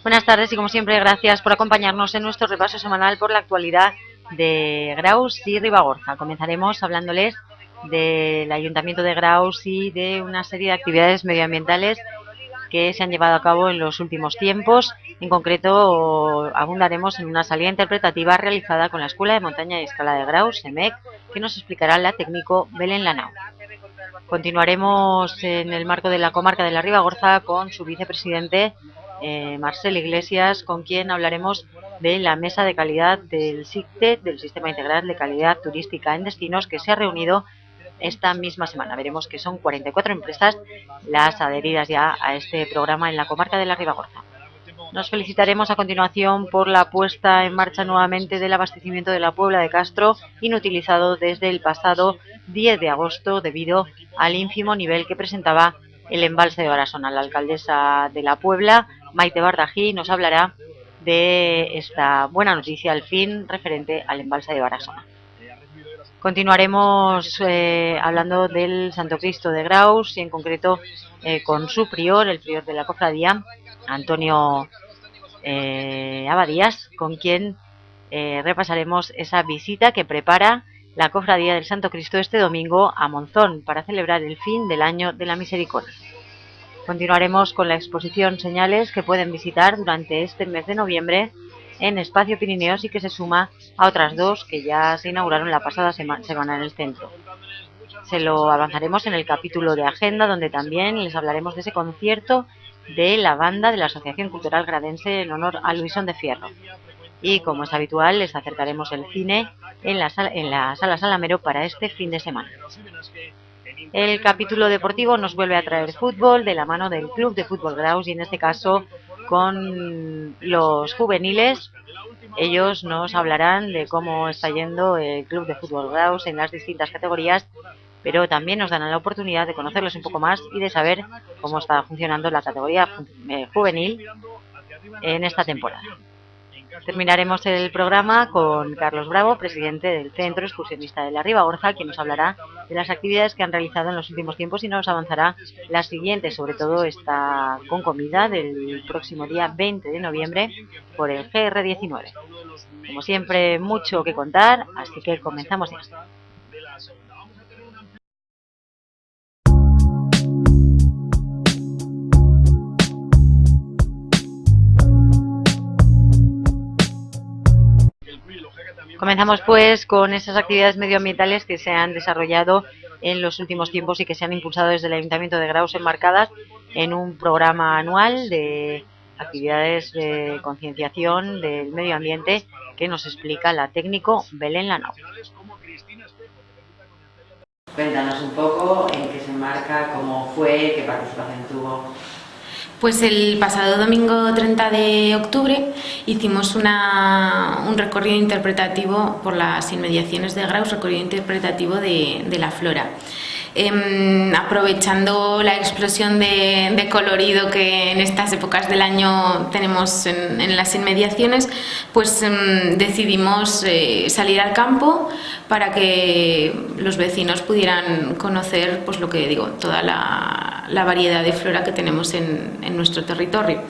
Buenas tardes y como siempre gracias por acompañarnos en nuestro repaso semanal por la actualidad de Graus y Ribagorza. Comenzaremos hablándoles del Ayuntamiento de Graus y de una serie de actividades medioambientales que se han llevado a cabo en los últimos tiempos. En concreto, abundaremos en una salida interpretativa realizada con la Escuela de Montaña y Escala de Graus, EMEC, que nos explicará la técnico Belén Lanao. Continuaremos en el marco de la comarca de la Ribagorza con su vicepresidente Marcel Iglesias, con quien hablaremos de la mesa de calidad del SICTE, del Sistema Integral de Calidad Turística en Destinos, que se ha reunido esta misma semana. Veremos que son 44 empresas las adheridas ya a este programa en la comarca de la Ribagorza. Nos felicitaremos a continuación por la puesta en marcha nuevamente del abastecimiento de la Puebla de Castro, inutilizado desde el pasado 10 de agosto debido al ínfimo nivel que presentaba el embalse de Barasona. La alcaldesa de la Puebla, Maite Bardají, nos hablará de esta buena noticia al fin referente al embalse de Barasona. Continuaremos hablando del Santo Cristo de Graus y en concreto con su prior, el prior de la cofradía, Antonio Abadías, con quien repasaremos esa visita que prepara la cofradía del Santo Cristo este domingo a Monzón para celebrar el fin del año de la Misericordia. Continuaremos con la exposición Señales que pueden visitar durante este mes de noviembre en Espacio Pirineos y que se suma a otras dos que ya se inauguraron la pasada semana en el centro. Se lo avanzaremos en el capítulo de Agenda, donde también les hablaremos de ese concierto de la banda de la Asociación Cultural Gradense en honor a Luisón de Fierro. Y como es habitual, les acercaremos el cine en la Sala Salamero para este fin de semana. El capítulo deportivo nos vuelve a traer fútbol de la mano del Club de Fútbol Graus y en este caso con los juveniles. Ellos nos hablarán de cómo está yendo el Club de Fútbol Graus en las distintas categorías, pero también nos darán la oportunidad de conocerlos un poco más y de saber cómo está funcionando la categoría juvenil en esta temporada. Terminaremos el programa con Carlos Bravo, presidente del Centro Excursionista de la Ribagorza, quien nos hablará de las actividades que han realizado en los últimos tiempos y nos avanzará las siguientes, sobre todo esta con comida del próximo día 20 de noviembre por el GR19. Como siempre, mucho que contar, así que comenzamos ya. Comenzamos pues con esas actividades medioambientales que se han desarrollado en los últimos tiempos y que se han impulsado desde el Ayuntamiento de Graus, enmarcadas en un programa anual de actividades de concienciación del medio ambiente que nos explica la técnico Belén Lanao. Cuéntanos un poco en qué se enmarca, cómo fue, qué participación tuvo. Pues el pasado domingo 30 de octubre hicimos un recorrido interpretativo por las inmediaciones de Graus, recorrido interpretativo de la flora. Aprovechando la explosión de colorido que en estas épocas del año tenemos en las inmediaciones, pues decidimos salir al campo para que los vecinos pudieran conocer, pues lo que digo, toda la variedad de flora que tenemos en nuestro territorio.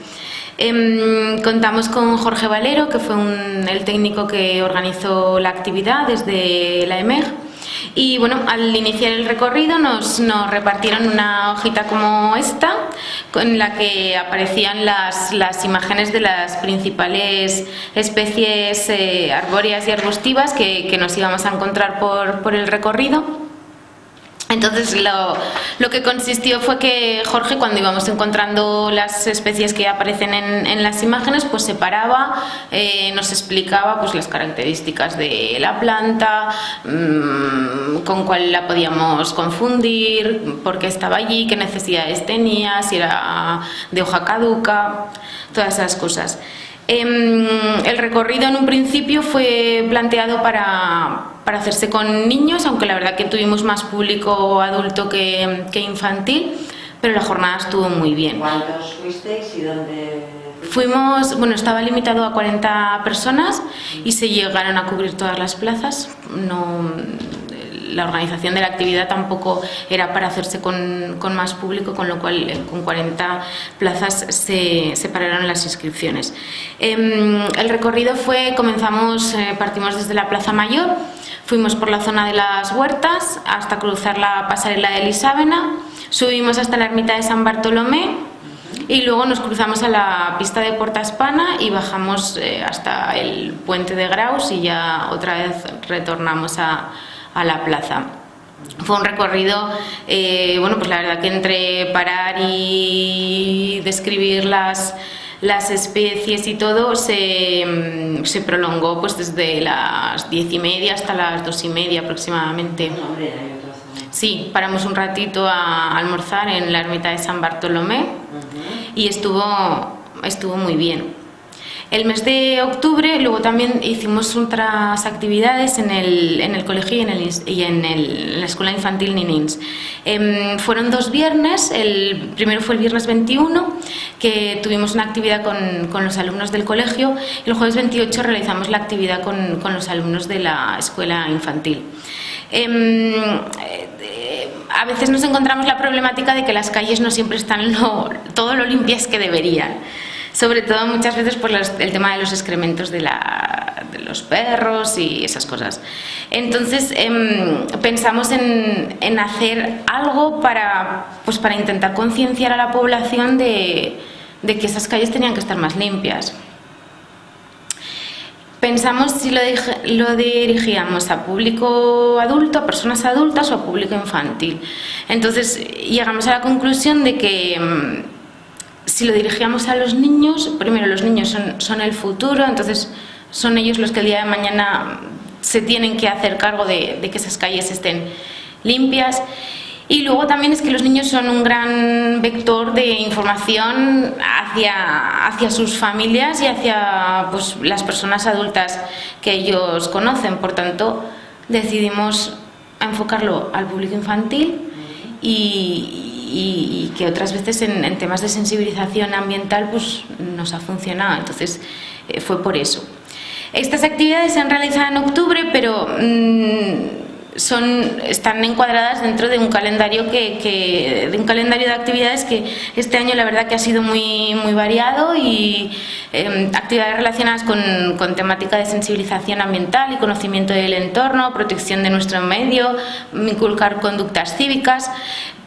Contamos con Jorge Valero, que fue el técnico que organizó la actividad desde la EMEG. Y bueno, al iniciar el recorrido nos repartieron una hojita como esta, en la que aparecían las imágenes de las principales especies arbóreas y arbustivas que nos íbamos a encontrar por el recorrido. Entonces lo que consistió fue que Jorge, cuando íbamos encontrando las especies que aparecen en las imágenes, pues se paraba, nos explicaba pues las características de la planta, con cuál la podíamos confundir, por qué estaba allí, qué necesidades tenía, si era de hoja caduca, todas esas cosas. El recorrido en un principio fue planteado para hacerse con niños, aunque la verdad que tuvimos más público adulto que infantil, pero la jornada estuvo muy bien. ¿Cuántos fuisteis y dónde fuimos? Bueno, estaba limitado a 40 personas y se llegaron a cubrir todas las plazas. No, la organización de la actividad tampoco era para hacerse con más público, con lo cual con 40 plazas se pararon las inscripciones. El recorrido partimos desde la Plaza Mayor, fuimos por la zona de las Huertas hasta cruzar la pasarela de Elisávena, subimos hasta la ermita de San Bartolomé y luego nos cruzamos a la pista de Porta Hispana y bajamos hasta el puente de Graus y ya otra vez retornamos a la plaza. Fue un recorrido, pues la verdad que entre parar y describir las especies y todo se prolongó pues desde las 10:30 hasta las 2:30 aproximadamente. Sí, paramos un ratito a almorzar en la ermita de San Bartolomé y estuvo muy bien. El mes de octubre luego también hicimos otras actividades en el colegio y en la escuela infantil Ninins. Fueron 2 viernes, el primero fue el viernes 21, que tuvimos una actividad con los alumnos del colegio, y el jueves 28 realizamos la actividad con los alumnos de la escuela infantil. A veces nos encontramos la problemática de que las calles no siempre están todo lo limpias que deberían. Sobre todo muchas veces por el tema de los excrementos de los perros y esas cosas. Entonces pensamos en hacer algo para intentar concienciar a la población de que esas calles tenían que estar más limpias. Pensamos si lo dirigíamos a público adulto, a personas adultas o a público infantil. Entonces llegamos a la conclusión de que si lo dirigíamos a los niños, primero los niños son el futuro, entonces son ellos los que el día de mañana se tienen que hacer cargo de que esas calles estén limpias. Y luego también es que los niños son un gran vector de información hacia sus familias y hacia pues, las personas adultas que ellos conocen. Por tanto, decidimos enfocarlo al público infantil y que otras veces en temas de sensibilización ambiental pues, nos ha funcionado. Entonces, fue por eso. Estas actividades se han realizado en octubre, pero están encuadradas dentro de un calendario de actividades que este año la verdad que ha sido muy variado y actividades relacionadas con temática de sensibilización ambiental y conocimiento del entorno, protección de nuestro medio, inculcar conductas cívicas.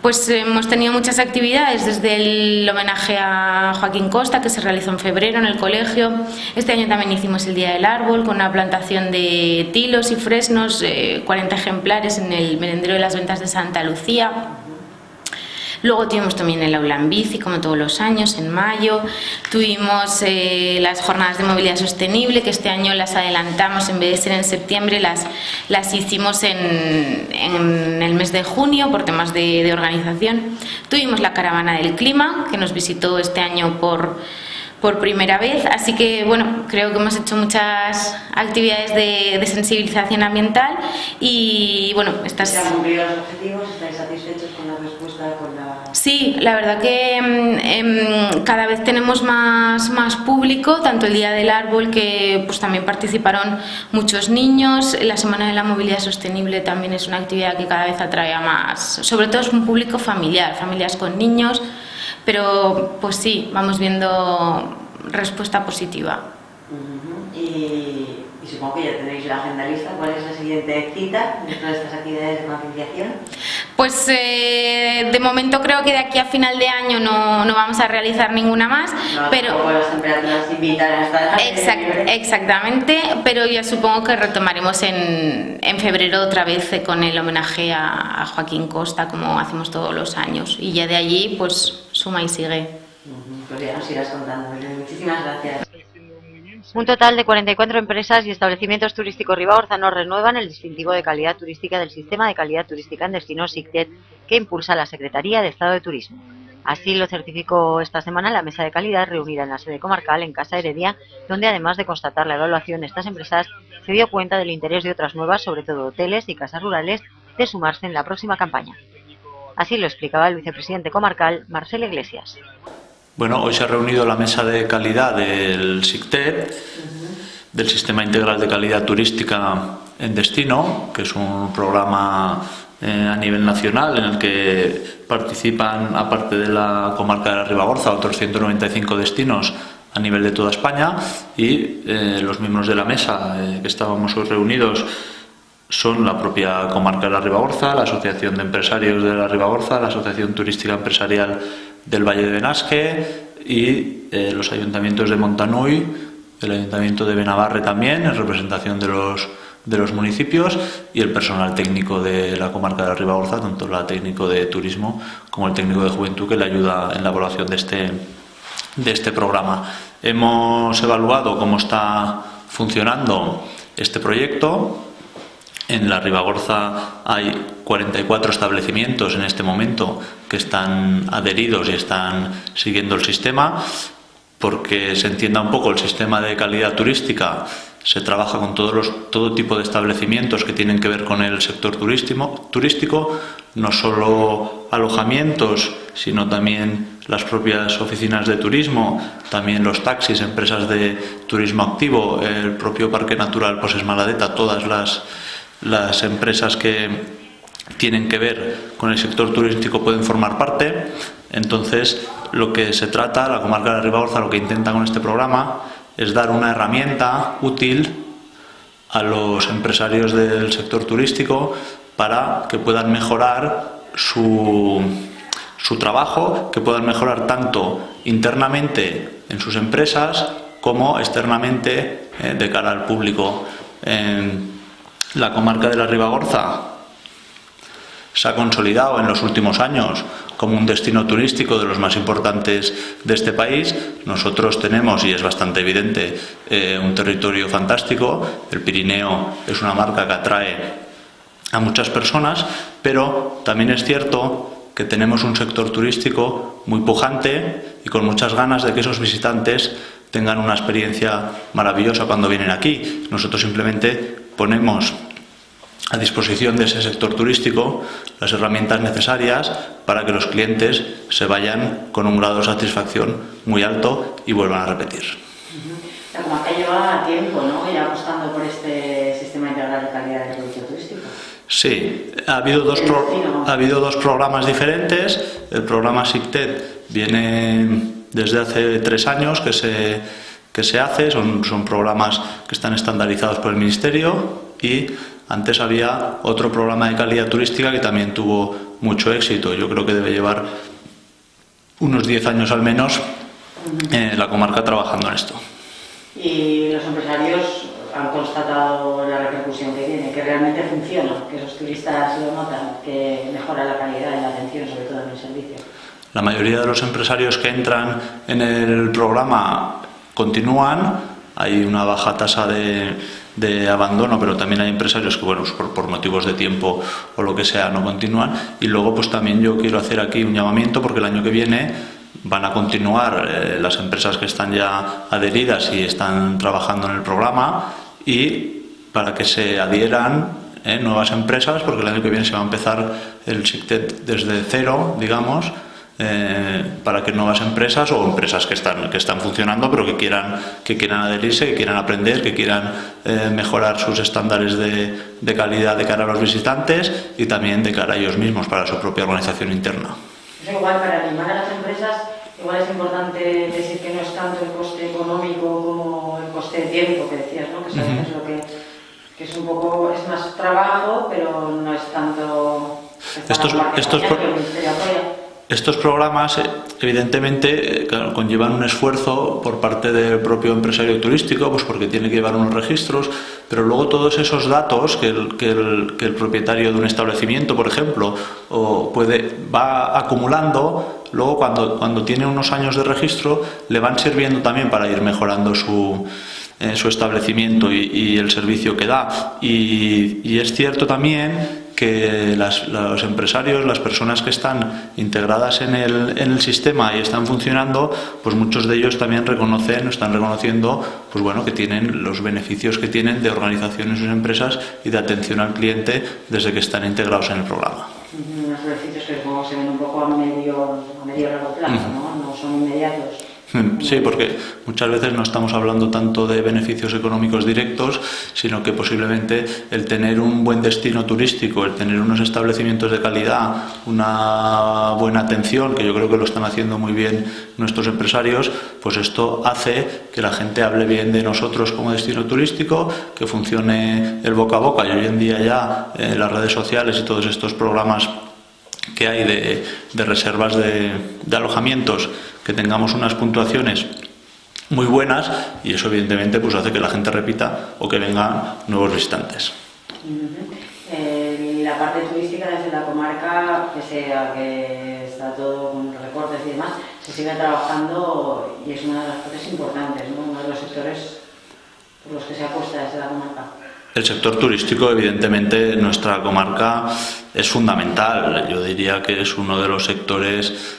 Pues hemos tenido muchas actividades, desde el homenaje a Joaquín Costa, que se realizó en febrero en el colegio. Este año también hicimos el Día del Árbol, con una plantación de tilos y fresnos, 40 ejemplares en el merendero de las Ventas de Santa Lucía. Luego tuvimos también el aula en bici, como todos los años, en mayo. Tuvimos las jornadas de movilidad sostenible, que este año las adelantamos, en vez de ser en septiembre, las hicimos en el mes de junio por temas de organización. Tuvimos la caravana del clima, que nos visitó este año por primera vez, así que bueno, creo que hemos hecho muchas actividades de sensibilización ambiental y bueno, estas... ¿Se han cumplido los objetivos? ¿Estáis satisfechos con la respuesta? Sí, la verdad que cada vez tenemos más público, tanto el Día del Árbol, que pues también participaron muchos niños, la Semana de la Movilidad Sostenible también es una actividad que cada vez atrae a más, sobre todo es un público familiar, familias con niños, pero pues sí, vamos viendo respuesta positiva. Y supongo que ya tenéis la agenda lista. ¿Cuál es la siguiente cita dentro de estas actividades de concienciación? Pues de momento creo que de aquí a final de año no vamos a realizar ninguna más, pero las temperaturas invitan a estar. Exactamente, pero ya supongo que retomaremos en febrero otra vez con el homenaje a Joaquín Costa, como hacemos todos los años, y ya de allí pues suma y sigue. Pues ya nos irás contando. Muchísimas gracias. Un total de 44 empresas y establecimientos turísticos ribaorzanos renuevan el distintivo de calidad turística del Sistema de Calidad Turística en Destinos SICTED que impulsa la Secretaría de Estado de Turismo. Así lo certificó esta semana la mesa de calidad reunida en la sede comarcal en Casa Heredia, donde además de constatar la evaluación de estas empresas, se dio cuenta del interés de otras nuevas, sobre todo hoteles y casas rurales, de sumarse en la próxima campaña. Así lo explicaba el vicepresidente comarcal, Marcelo Iglesias. Bueno, hoy se ha reunido la mesa de calidad del SICTED, del Sistema Integral de Calidad Turística en Destino, que es un programa a nivel nacional en el que participan, aparte de la comarca de la Ribagorza, otros 195 destinos a nivel de toda España, y los miembros de la mesa que estábamos hoy reunidos son la propia comarca de la Ribagorza, la Asociación de Empresarios de la Ribagorza, la Asociación Turística Empresarial del Valle de Benasque y los ayuntamientos de Montanui, el ayuntamiento de Benabarre también, en representación de los municipios, y el personal técnico de la comarca de la Ribagorza, tanto el técnico de turismo como el técnico de juventud, que le ayuda en la evaluación de este programa. Hemos evaluado cómo está funcionando este proyecto. En la Ribagorza hay 44 establecimientos en este momento que están adheridos y están siguiendo el sistema. Porque se entienda un poco el sistema de calidad turística, se trabaja con todo tipo de establecimientos que tienen que ver con el sector turístico, no solo alojamientos, sino también las propias oficinas de turismo, también los taxis, empresas de turismo activo, el propio Parque Natural Poses Maladeta, todas las empresas que tienen que ver con el sector turístico pueden formar parte. Entonces, lo que se trata, la comarca de la Ribagorza lo que intenta con este programa es dar una herramienta útil a los empresarios del sector turístico para que puedan mejorar su trabajo, que puedan mejorar tanto internamente en sus empresas como externamente de cara al público. En la comarca de la Ribagorza se ha consolidado en los últimos años como un destino turístico de los más importantes de este país. Nosotros tenemos, y es bastante evidente, un territorio fantástico. El Pirineo es una marca que atrae a muchas personas, pero también es cierto que tenemos un sector turístico muy pujante y con muchas ganas de que esos visitantes tengan una experiencia maravillosa cuando vienen aquí. Nosotros simplemente ponemos a disposición de ese sector turístico las herramientas necesarias para que los clientes se vayan con un grado de satisfacción muy alto y vuelvan a repetir. La comarca lleva tiempo, ¿no?, ya apostando por este sistema integral de calidad del servicio turístico. Sí, ha habido dos programas diferentes. El programa SICTED viene desde hace 3 años que se hace, son programas que están estandarizados por el Ministerio, y antes había otro programa de calidad turística que también tuvo mucho éxito. Yo creo que debe llevar unos 10 años al menos la comarca trabajando en esto. ¿Y los empresarios han constatado la repercusión que tiene, que realmente funciona, que esos turistas lo notan, que mejora la calidad de la atención, sobre todo en el servicio? La mayoría de los empresarios que entran en el programa continúan. Hay una baja tasa de abandono, pero también hay empresarios que, bueno, por motivos de tiempo o lo que sea, no continúan. Y luego, pues también yo quiero hacer aquí un llamamiento, porque el año que viene van a continuar las empresas que están ya adheridas y están trabajando en el programa, y para que se adhieran nuevas empresas, porque el año que viene se va a empezar el SICTED desde cero, digamos, para que nuevas empresas o empresas que están funcionando pero que quieran adherirse, que quieran aprender, que quieran mejorar sus estándares de calidad de cara a los visitantes y también de cara a ellos mismos, para su propia organización interna. Es igual, para animar a las empresas, igual es importante decir que no es tanto el coste económico como el coste de tiempo que decías, ¿no? Que sabes lo que es un poco, es más trabajo, pero no es tanto. Estos programas, evidentemente, claro, conllevan un esfuerzo por parte del propio empresario turístico, pues porque tiene que llevar unos registros, pero luego todos esos datos que el propietario de un establecimiento, por ejemplo, va acumulando, luego cuando tiene unos años de registro, le van sirviendo también para ir mejorando su establecimiento y el servicio que da. Y es cierto también que los empresarios, las personas que están integradas en el sistema y están funcionando, pues muchos de ellos también están reconociendo, pues bueno, que tienen los beneficios que tienen de organización en sus empresas y de atención al cliente desde que están integrados en el programa. Unos beneficios que como se ven un poco a medio largo plazo, ¿no? No son inmediatos. Sí, porque muchas veces no estamos hablando tanto de beneficios económicos directos, sino que posiblemente el tener un buen destino turístico, el tener unos establecimientos de calidad, una buena atención, que yo creo que lo están haciendo muy bien nuestros empresarios, pues esto hace que la gente hable bien de nosotros como destino turístico, que funcione el boca a boca. Y hoy en día ya las redes sociales y todos estos programas que hay de reservas de alojamientos, que tengamos unas puntuaciones muy buenas, y eso evidentemente pues hace que la gente repita o que vengan nuevos visitantes. La parte turística desde la comarca, pese a que está todo con recortes y demás, se sigue trabajando y es una de las partes importantes, ¿no? Uno de los sectores por los que se apuesta desde la comarca. El sector turístico, evidentemente, en nuestra comarca es fundamental. Yo diría que es uno de los sectores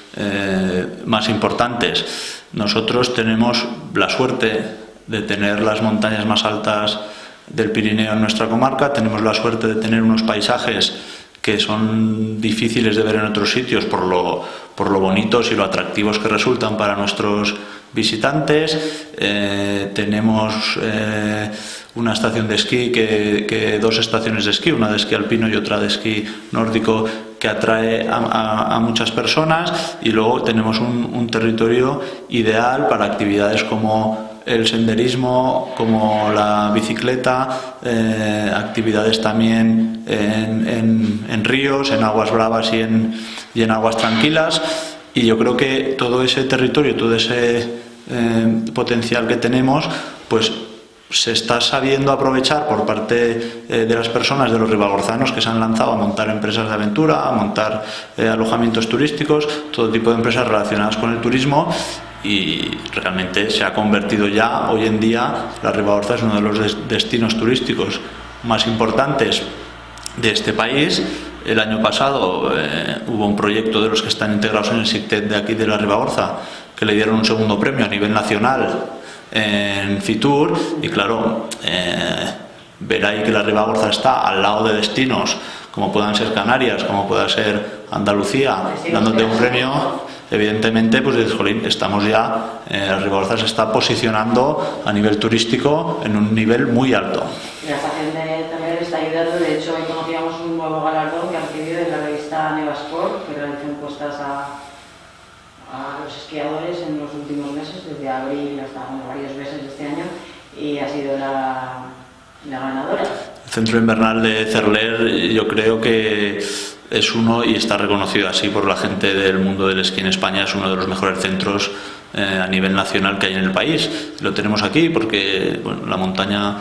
más importantes. Nosotros tenemos la suerte de tener las montañas más altas del Pirineo en nuestra comarca, tenemos la suerte de tener unos paisajes que son difíciles de ver en otros sitios por lo bonitos y lo atractivos que resultan para nuestros visitantes. Tenemos una estación de esquí, dos estaciones de esquí, una de esquí alpino y otra de esquí nórdico, que atrae a muchas personas, y luego tenemos un territorio ideal para actividades como el senderismo, como la bicicleta, actividades también en ríos, en aguas bravas y en aguas tranquilas. Y yo creo que todo ese territorio, todo ese potencial que tenemos, pues se está sabiendo aprovechar por parte de las personas, de los ribagorzanos que se han lanzado a montar empresas de aventura, a montar alojamientos turísticos, todo tipo de empresas relacionadas con el turismo, y realmente se ha convertido ya, hoy en día, la Ribagorza es uno de los destinos turísticos más importantes de este país. El año pasado hubo un proyecto de los que están integrados en el SICTED de aquí de la Ribagorza, que le dieron un segundo premio a nivel nacional en Fitur, y claro, ver ahí que la Ribagorza está al lado de destinos como puedan ser Canarias, como pueda ser Andalucía, dándote un premio, evidentemente pues dices, jolín, estamos ya, la Ribagorza se está posicionando a nivel turístico en un nivel muy alto. La estación también le está ayudando. De hecho, hoy conocíamos un nuevo galardón que han recibido de la revista Nevasport, que realizó encuestas a los esquiadores en los últimos meses, desde abril hasta varios meses de este año, y ha sido la ganadora. El Centro Invernal de Cerler, yo creo que es uno, y está reconocido así por la gente del mundo del esquí en España, es uno de los mejores centros a nivel nacional que hay en el país. Lo tenemos aquí porque bueno, la montaña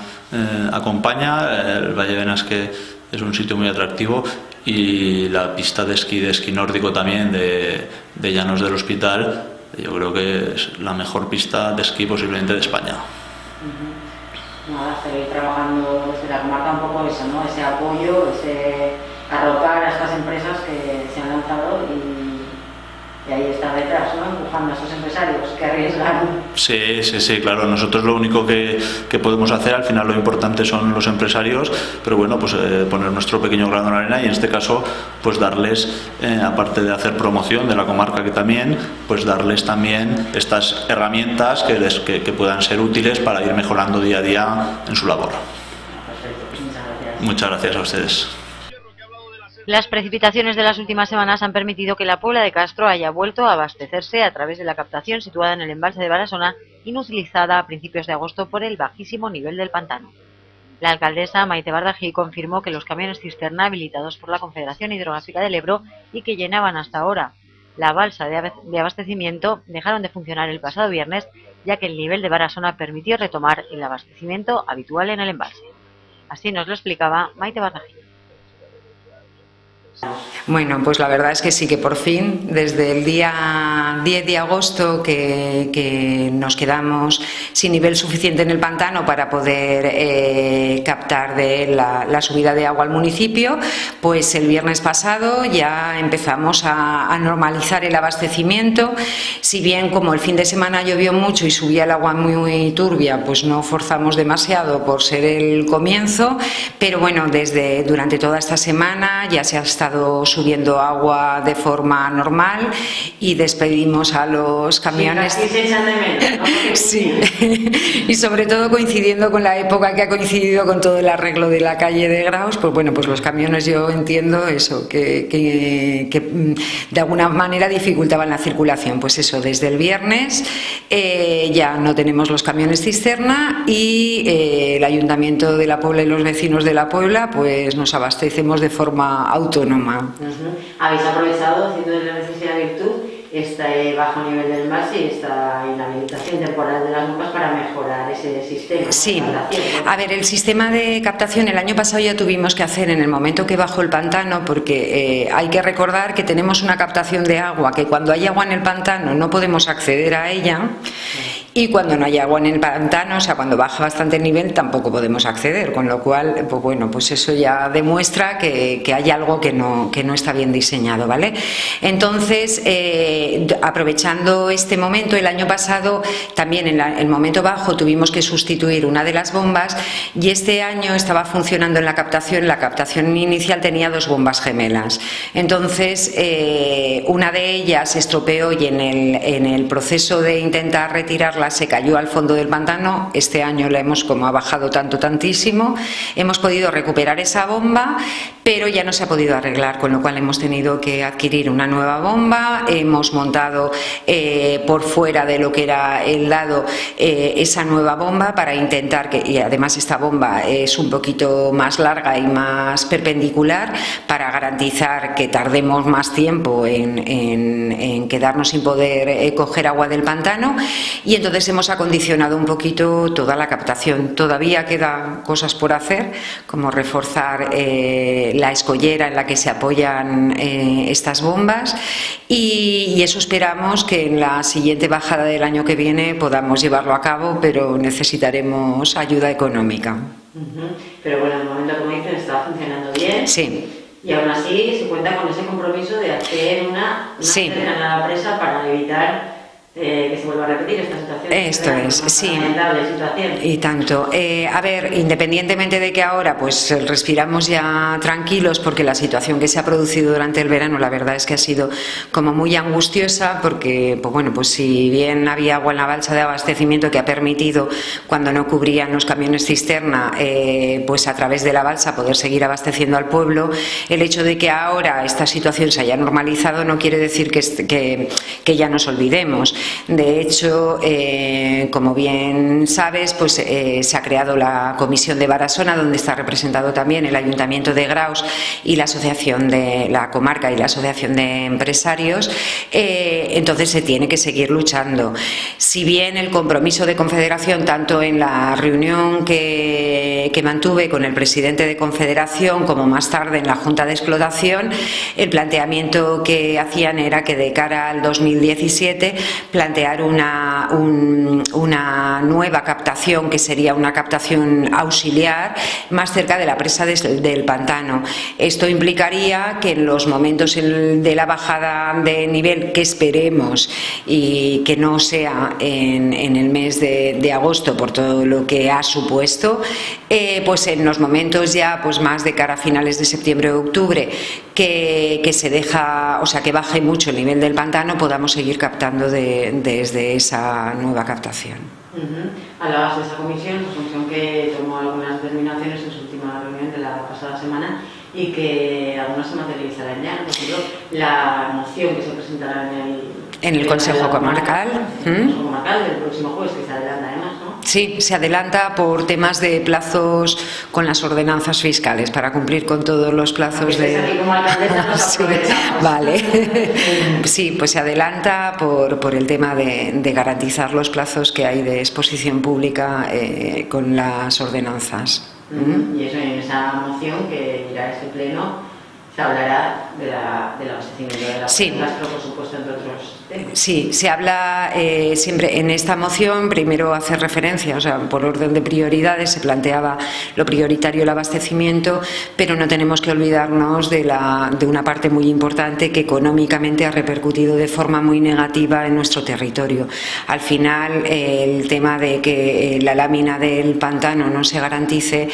acompaña, el Valle de Benasque es un sitio muy atractivo, y la pista de esquí nórdico también de Llanos del Hospital, yo creo que es la mejor pista de esquí posiblemente de España. Nada, seguir trabajando desde la comarca un poco eso, ¿no? Ese apoyo, ese arropar a estas empresas que se han lanzado, y ahí está detrás, ¿no? Empujando a esos empresarios que arriesgan. Sí, claro. Nosotros lo único que podemos hacer, al final lo importante son los empresarios, pero bueno, pues poner nuestro pequeño grano en la arena, y en este caso pues darles, aparte de hacer promoción de la comarca, que también, pues darles también estas herramientas que puedan ser útiles para ir mejorando día a día en su labor. Perfecto, muchas gracias. Muchas gracias a ustedes. Las precipitaciones de las últimas semanas han permitido que la Puebla de Castro haya vuelto a abastecerse a través de la captación situada en el embalse de Barasona, inutilizada a principios de agosto por el bajísimo nivel del pantano. La alcaldesa Maite Bardají confirmó que los camiones cisterna habilitados por la Confederación Hidrográfica del Ebro y que llenaban hasta ahora la balsa de abastecimiento dejaron de funcionar el pasado viernes, ya que el nivel de Barasona permitió retomar el abastecimiento habitual en el embalse. Así nos lo explicaba Maite Bardají. Bueno, pues la verdad es que sí, que por fin, desde el día 10 de agosto que nos quedamos sin nivel suficiente en el pantano para poder captar de la subida de agua al municipio, pues el viernes pasado ya empezamos a normalizar el abastecimiento. Si bien como el fin de semana llovió mucho y subía el agua muy turbia, pues no forzamos demasiado por ser el comienzo, pero bueno, durante toda esta semana ya se ha estado subiendo agua de forma normal y despedimos a los camiones. Sí, se echan de menos, ¿no? Sí, y sobre todo coincidiendo con la época que ha coincidido con todo el arreglo de la calle de Graus, pues bueno, pues los camiones, yo entiendo eso, que de alguna manera dificultaban la circulación. Pues eso, desde el viernes ya no tenemos los camiones cisterna y el Ayuntamiento de La Puebla y los vecinos de La Puebla pues nos abastecemos de forma autónoma. ¿Habéis aprovechado, haciendo de la necesidad virtud, este bajo nivel del mar y esta inhabilitación temporal de las bombas para mejorar ese sistema? Sí, a ver, el sistema de captación el año pasado ya tuvimos que hacer en el momento que bajó el pantano, porque hay que recordar que tenemos una captación de agua, que cuando hay agua en el pantano no podemos acceder a ella. Y cuando no hay agua en el pantano, o sea, cuando baja bastante el nivel, tampoco podemos acceder, con lo cual, pues bueno, pues eso ya demuestra que hay algo que no está bien diseñado, ¿vale? Entonces, aprovechando este momento, el año pasado también en el momento bajo tuvimos que sustituir una de las bombas y este año estaba funcionando en la captación inicial tenía 2 bombas gemelas. Entonces, una de ellas se estropeó y en el proceso de intentar retirarla se cayó al fondo del pantano. Este año la hemos, como ha bajado tantísimo, hemos podido recuperar esa bomba, pero ya no se ha podido arreglar, con lo cual hemos tenido que adquirir una nueva bomba. Hemos montado por fuera de lo que era el lado esa nueva bomba para intentar y además esta bomba es un poquito más larga y más perpendicular para garantizar que tardemos más tiempo en quedarnos sin poder coger agua del pantano, y entonces hemos acondicionado un poquito toda la captación. Todavía quedan cosas por hacer, como reforzar la escollera en la que se apoyan estas bombas, y eso esperamos que en la siguiente bajada del año que viene podamos llevarlo a cabo, pero necesitaremos ayuda económica. Pero bueno, de momento, como dicen, está funcionando bien. Sí. Y aún así se cuenta con ese compromiso de hacer una cercana a la presa para evitar que se vuelva a repetir esta situación. Esto es, sí. Y tanto. A ver, independientemente de que ahora pues respiramos ya tranquilos, porque la situación que se ha producido durante el verano, la verdad es que ha sido como muy angustiosa, porque pues bueno, pues si bien había agua en la balsa de abastecimiento que ha permitido, cuando no cubrían los camiones cisterna, pues a través de la balsa poder seguir abasteciendo al pueblo, el hecho de que ahora esta situación se haya normalizado no quiere decir que ya nos olvidemos. De hecho, como bien sabes, pues se ha creado la Comisión de Barasona, donde está representado también el Ayuntamiento de Graus y la Asociación de la Comarca y la Asociación de Empresarios. Entonces se tiene que seguir luchando. Si bien el compromiso de Confederación, tanto en la reunión que mantuve con el presidente de Confederación como más tarde en la Junta de Explotación, el planteamiento que hacían era que de cara al 2017 plantear una nueva captación, que sería una captación auxiliar más cerca de la presa del pantano. Esto implicaría que en los momentos de la bajada de nivel, que esperemos y que no sea en el mes de agosto por todo lo que ha supuesto, pues en los momentos ya pues más de cara a finales de septiembre o octubre, que se deja, o sea, que baje mucho el nivel del pantano, podamos seguir captando desde esa nueva captación. Hablabas de esa comisión que tomó algunas determinaciones en su última reunión de la pasada semana y que algunas se materializarán ya. Por ejemplo, la moción que se presentará en el Consejo Comarcal. El Consejo Comarcal del próximo jueves, que se adelanta además, ¿no? Sí, se adelanta por temas de plazos con las ordenanzas fiscales, para cumplir con todos los plazos de... Aquí como alcaldesa nos sí, aprovechamos. vale. Sí, pues se adelanta por el tema de garantizar los plazos que hay de exposición pública con las ordenanzas. Y eso, en esa moción que irá a este pleno se hablará del abastecimiento de las personas, pero por supuesto entre otros temas. Sí, se habla siempre en esta moción, primero hace referencia, o sea, por orden de prioridades se planteaba lo prioritario el abastecimiento, pero no tenemos que olvidarnos de una parte muy importante que económicamente ha repercutido de forma muy negativa en nuestro territorio. Al final, el tema de que la lámina del pantano no se garantice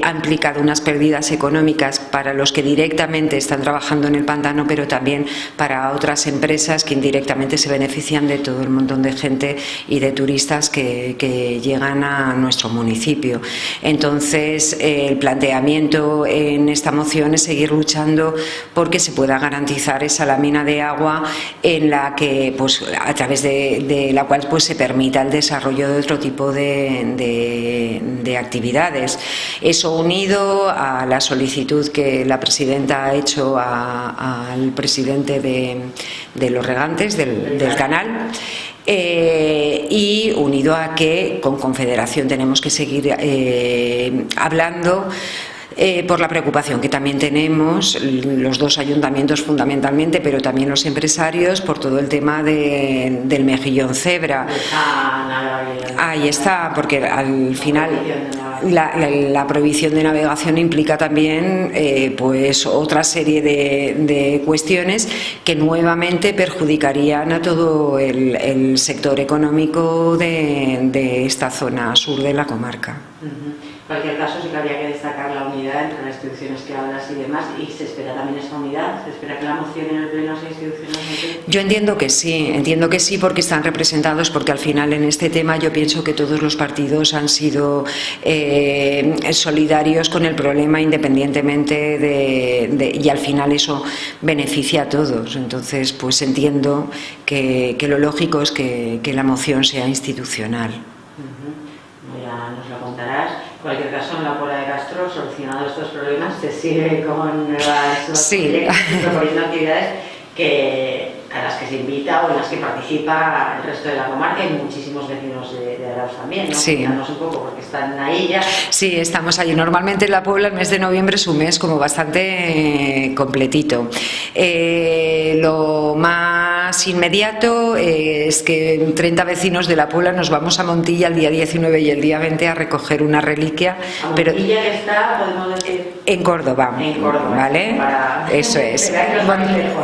ha implicado unas pérdidas económicas para los que directamente están trabajando trabajando en el pantano, pero también para otras empresas que indirectamente se benefician de todo el montón de gente y de turistas que llegan a nuestro municipio. Entonces, el planteamiento en esta moción es seguir luchando porque se pueda garantizar esa lámina de agua en la que, pues, a través de la cual pues, se permita el desarrollo de otro tipo de actividades. Eso unido a la solicitud que la presidenta ha hecho al presidente de los regantes del canal. Y unido a que con Confederación tenemos que seguir hablando por la preocupación que también tenemos los dos ayuntamientos fundamentalmente, pero también los empresarios, por todo el tema del mejillón cebra. Ahí está, porque al final la prohibición de navegación implica también pues otra serie de cuestiones que nuevamente perjudicarían a todo el sector económico de esta zona sur de la comarca. En cualquier caso, sí que habría que destacar la unidad entre las instituciones que hablas y demás, y se espera también esta unidad, se espera que la moción en el pleno sea institucional. Yo entiendo que sí, porque están representados, porque al final en este tema yo pienso que todos los partidos han sido solidarios con el problema independientemente y al final eso beneficia a todos. Entonces, pues entiendo que lo lógico es que la moción sea institucional. Ya nos lo contarás. En cualquier caso, en la Puebla de Castro, solucionados estos problemas, se sigue con nuevas proyectos, proponiendo actividades a las que se invita o en las que participa el resto de la comarca y muchísimos vecinos de Arauz también, ¿no? Sí. Cuéntanos un poco, porque están ahí ya. Sí, estamos allí. Normalmente en la Puebla el mes de noviembre es un mes como bastante completito. Lo más inmediato es que 30 vecinos de la Puebla nos vamos a Montilla el día 19 y el día 20 a recoger una reliquia. A Montilla, que está, podemos decir... En Córdoba. En Córdoba, ¿vale? Eso es.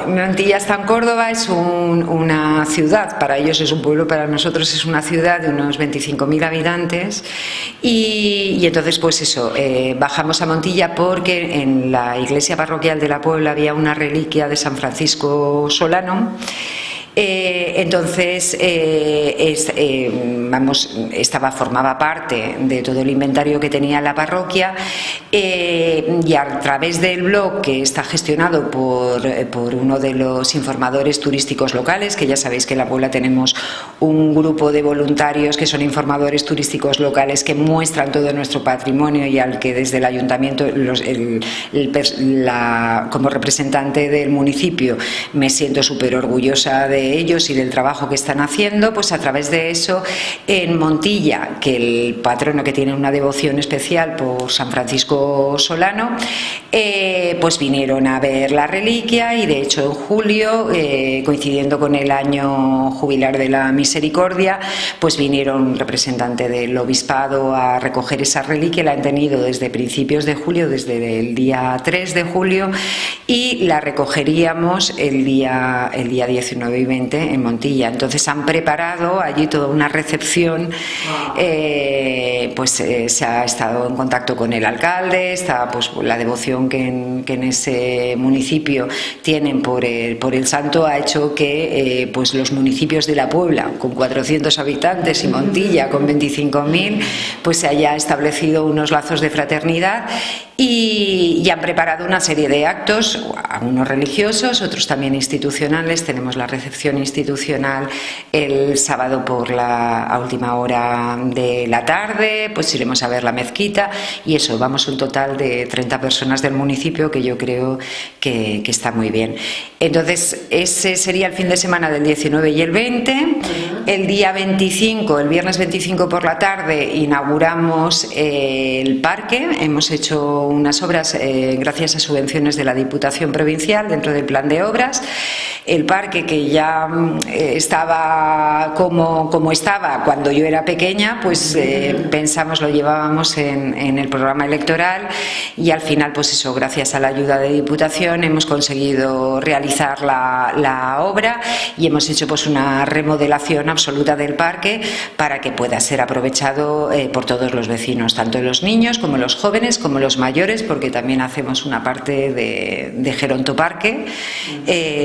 Montilla está en Córdoba, es una ciudad, para ellos es un pueblo, para nosotros es una ciudad de unos 25.000 habitantes y entonces pues eso, bajamos a Montilla porque en la iglesia parroquial de la Puebla había una reliquia de San Francisco Solano. Entonces formaba parte de todo el inventario que tenía la parroquia y a través del blog que está gestionado por uno de los informadores turísticos locales, que ya sabéis que en la Puebla tenemos un grupo de voluntarios que son informadores turísticos locales que muestran todo nuestro patrimonio y al que desde el ayuntamiento como representante del municipio me siento súper orgullosa de ellos y del trabajo que están haciendo. Pues a través de eso en Montilla, que el patrono que tiene una devoción especial por San Francisco Solano, pues vinieron a ver la reliquia y de hecho en julio, coincidiendo con el año jubilar de la Misericordia, pues vinieron un representante del obispado a recoger esa reliquia. La han tenido desde principios de julio, desde el día 3 de julio, y la recogeríamos el día 19 y 20 en Montilla. Entonces han preparado allí toda una recepción, se ha estado en contacto con el alcalde, está pues la devoción que en ese municipio tienen por el santo ha hecho que pues los municipios de la Puebla con 400 habitantes y Montilla con 25.000 pues se haya establecido unos lazos de fraternidad y han preparado una serie de actos, algunos religiosos, otros también institucionales. Tenemos la recepción institucional el sábado a última hora de la tarde, pues iremos a ver la mezquita y eso, vamos un total de 30 personas del municipio, que yo creo que está muy bien. Entonces ese sería el fin de semana del 19 y el 20. El día 25, el viernes 25 por la tarde, inauguramos el parque. Hemos hecho unas obras gracias a subvenciones de la Diputación Provincial dentro del plan de obras. El parque, que ya estaba como estaba cuando yo era pequeña, pues pensamos, lo llevábamos en el programa electoral y al final, pues eso, gracias a la ayuda de Diputación hemos conseguido realizar la obra y hemos hecho pues una remodelación absoluta del parque para que pueda ser aprovechado por todos los vecinos, tanto los niños como los jóvenes como los mayores, porque también hacemos una parte de gerontoparque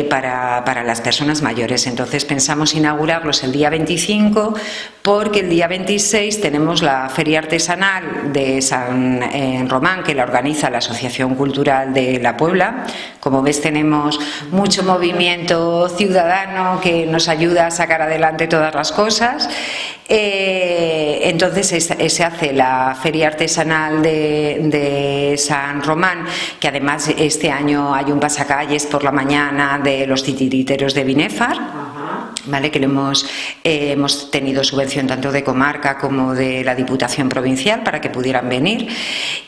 para las personas mayores. Entonces pensamos inaugurarlos el día 25 porque el día 26 tenemos la Feria Artesanal de San Román, que la organiza la Asociación Cultural de La Puebla. Como ves, tenemos mucho movimiento ciudadano que nos ayuda a sacar adelante todas las cosas. Entonces se hace la Feria Artesanal de San Román, que además este año hay un pasacalles por la mañana de los titiriteros de Binefar. ¿Vale? Que hemos tenido subvención tanto de comarca como de la Diputación Provincial para que pudieran venir,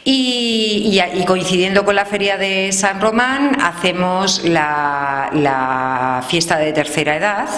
y coincidiendo con la Feria de San Román hacemos la fiesta de tercera edad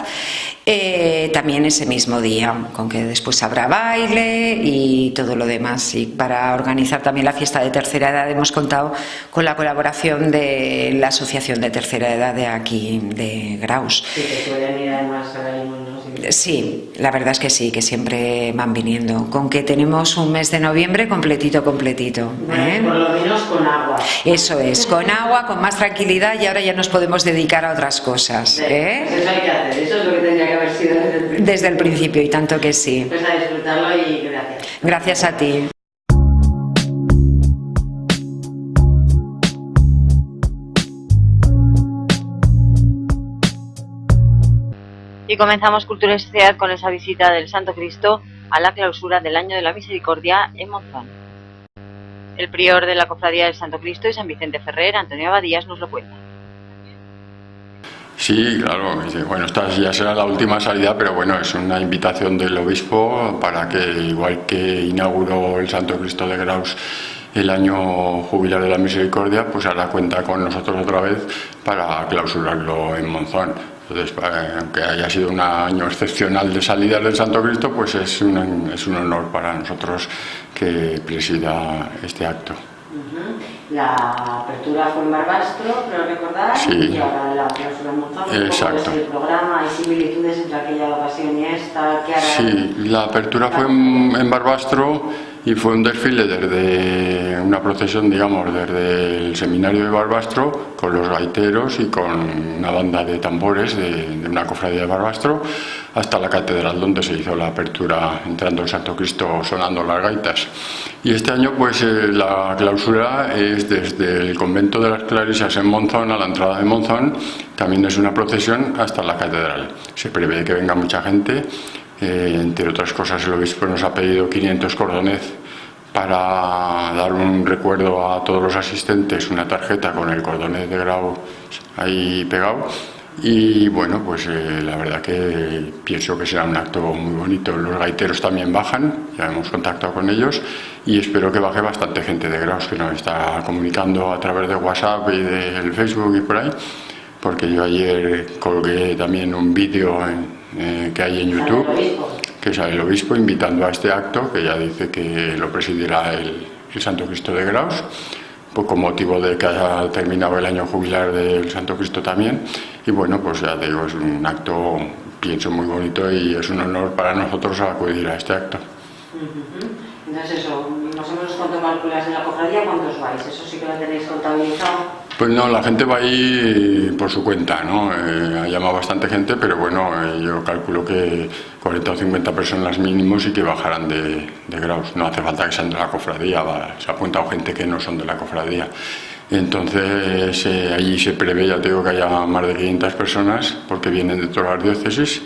también ese mismo día, con que después habrá baile y todo lo demás. Y para organizar también la fiesta de tercera edad hemos contado con la colaboración de la Asociación de Tercera Edad de aquí, de Graus. Sí, que pueden ir además ahora mismo, ¿no? Sí, la verdad es que sí, que siempre van viniendo. Con que tenemos un mes de noviembre completito. Por lo menos con agua. Eso es, con agua, con más tranquilidad, y ahora ya nos podemos dedicar a otras cosas. Eso hay que hacer, eso es lo que tendría que haber sido desde el principio, y tanto que sí. Pues a disfrutarlo y gracias. Gracias a ti. Y comenzamos Cultura y Sociedad con esa visita del Santo Cristo a la clausura del Año de la Misericordia en Monzón. El prior de la Cofradía del Santo Cristo y San Vicente Ferrer, Antonio Abadías, nos lo cuenta. Sí, claro. Bueno, esta ya será la última salida, pero bueno, es una invitación del obispo para que, igual que inauguró el Santo Cristo de Graus el año jubilar de la Misericordia, pues ahora cuenta con nosotros otra vez para clausurarlo en Monzón. Entonces, aunque haya sido un año excepcional de salidas del Santo Cristo, pues es un honor para nosotros que presida este acto. La apertura fue en Barbastro, creo recordar, sí. Y ahora la clausura en Monzón. Exacto. ¿Cómo es el programa? ¿Hay similitudes entre aquella ocasión y esta? ¿Qué hará? Sí, la apertura fue en Barbastro y fue un desfile desde una procesión, digamos, desde el seminario de Barbastro con los gaiteros y con una banda de tambores de una cofradía de Barbastro hasta la catedral, donde se hizo la apertura, entrando el Santo Cristo sonando las gaitas. Y este año pues la clausura es desde el convento de las Clarisas en Monzón, a la entrada de Monzón, también es una procesión hasta la catedral. Se prevé que venga mucha gente. Entre otras cosas, el obispo nos ha pedido 500 cordones para dar un recuerdo a todos los asistentes, una tarjeta con el cordonez de Grau ahí pegado. Y bueno, pues la verdad que pienso que será un acto muy bonito. Los gaiteros también bajan, ya hemos contactado con ellos, y espero que baje bastante gente de Graus, que nos está comunicando a través de WhatsApp y del Facebook y por ahí, porque yo ayer colgué también un vídeo que hay en YouTube, que sale el obispo invitando a este acto, que ya dice que lo presidirá el Santo Cristo de Graus, con motivo de que haya terminado el año jubilar del Santo Cristo también. Y bueno, pues ya te digo, es un acto, pienso, muy bonito, y es un honor para nosotros acudir a este acto. Entonces eso, más o menos, ¿cuánto calculas de la cofradía? ¿Cuántos vais? ¿Eso sí que lo tenéis contabilizado? Pues no, la gente va ahí por su cuenta, ¿no? Ha llamado bastante gente, pero bueno, yo calculo que 40 o 50 personas mínimos y que bajarán de Graus. No hace falta que sean de la cofradía, se ha apuntado gente que no son de la cofradía. Entonces allí se prevé, ya te digo, que haya más de 500 personas, porque vienen de todas las diócesis.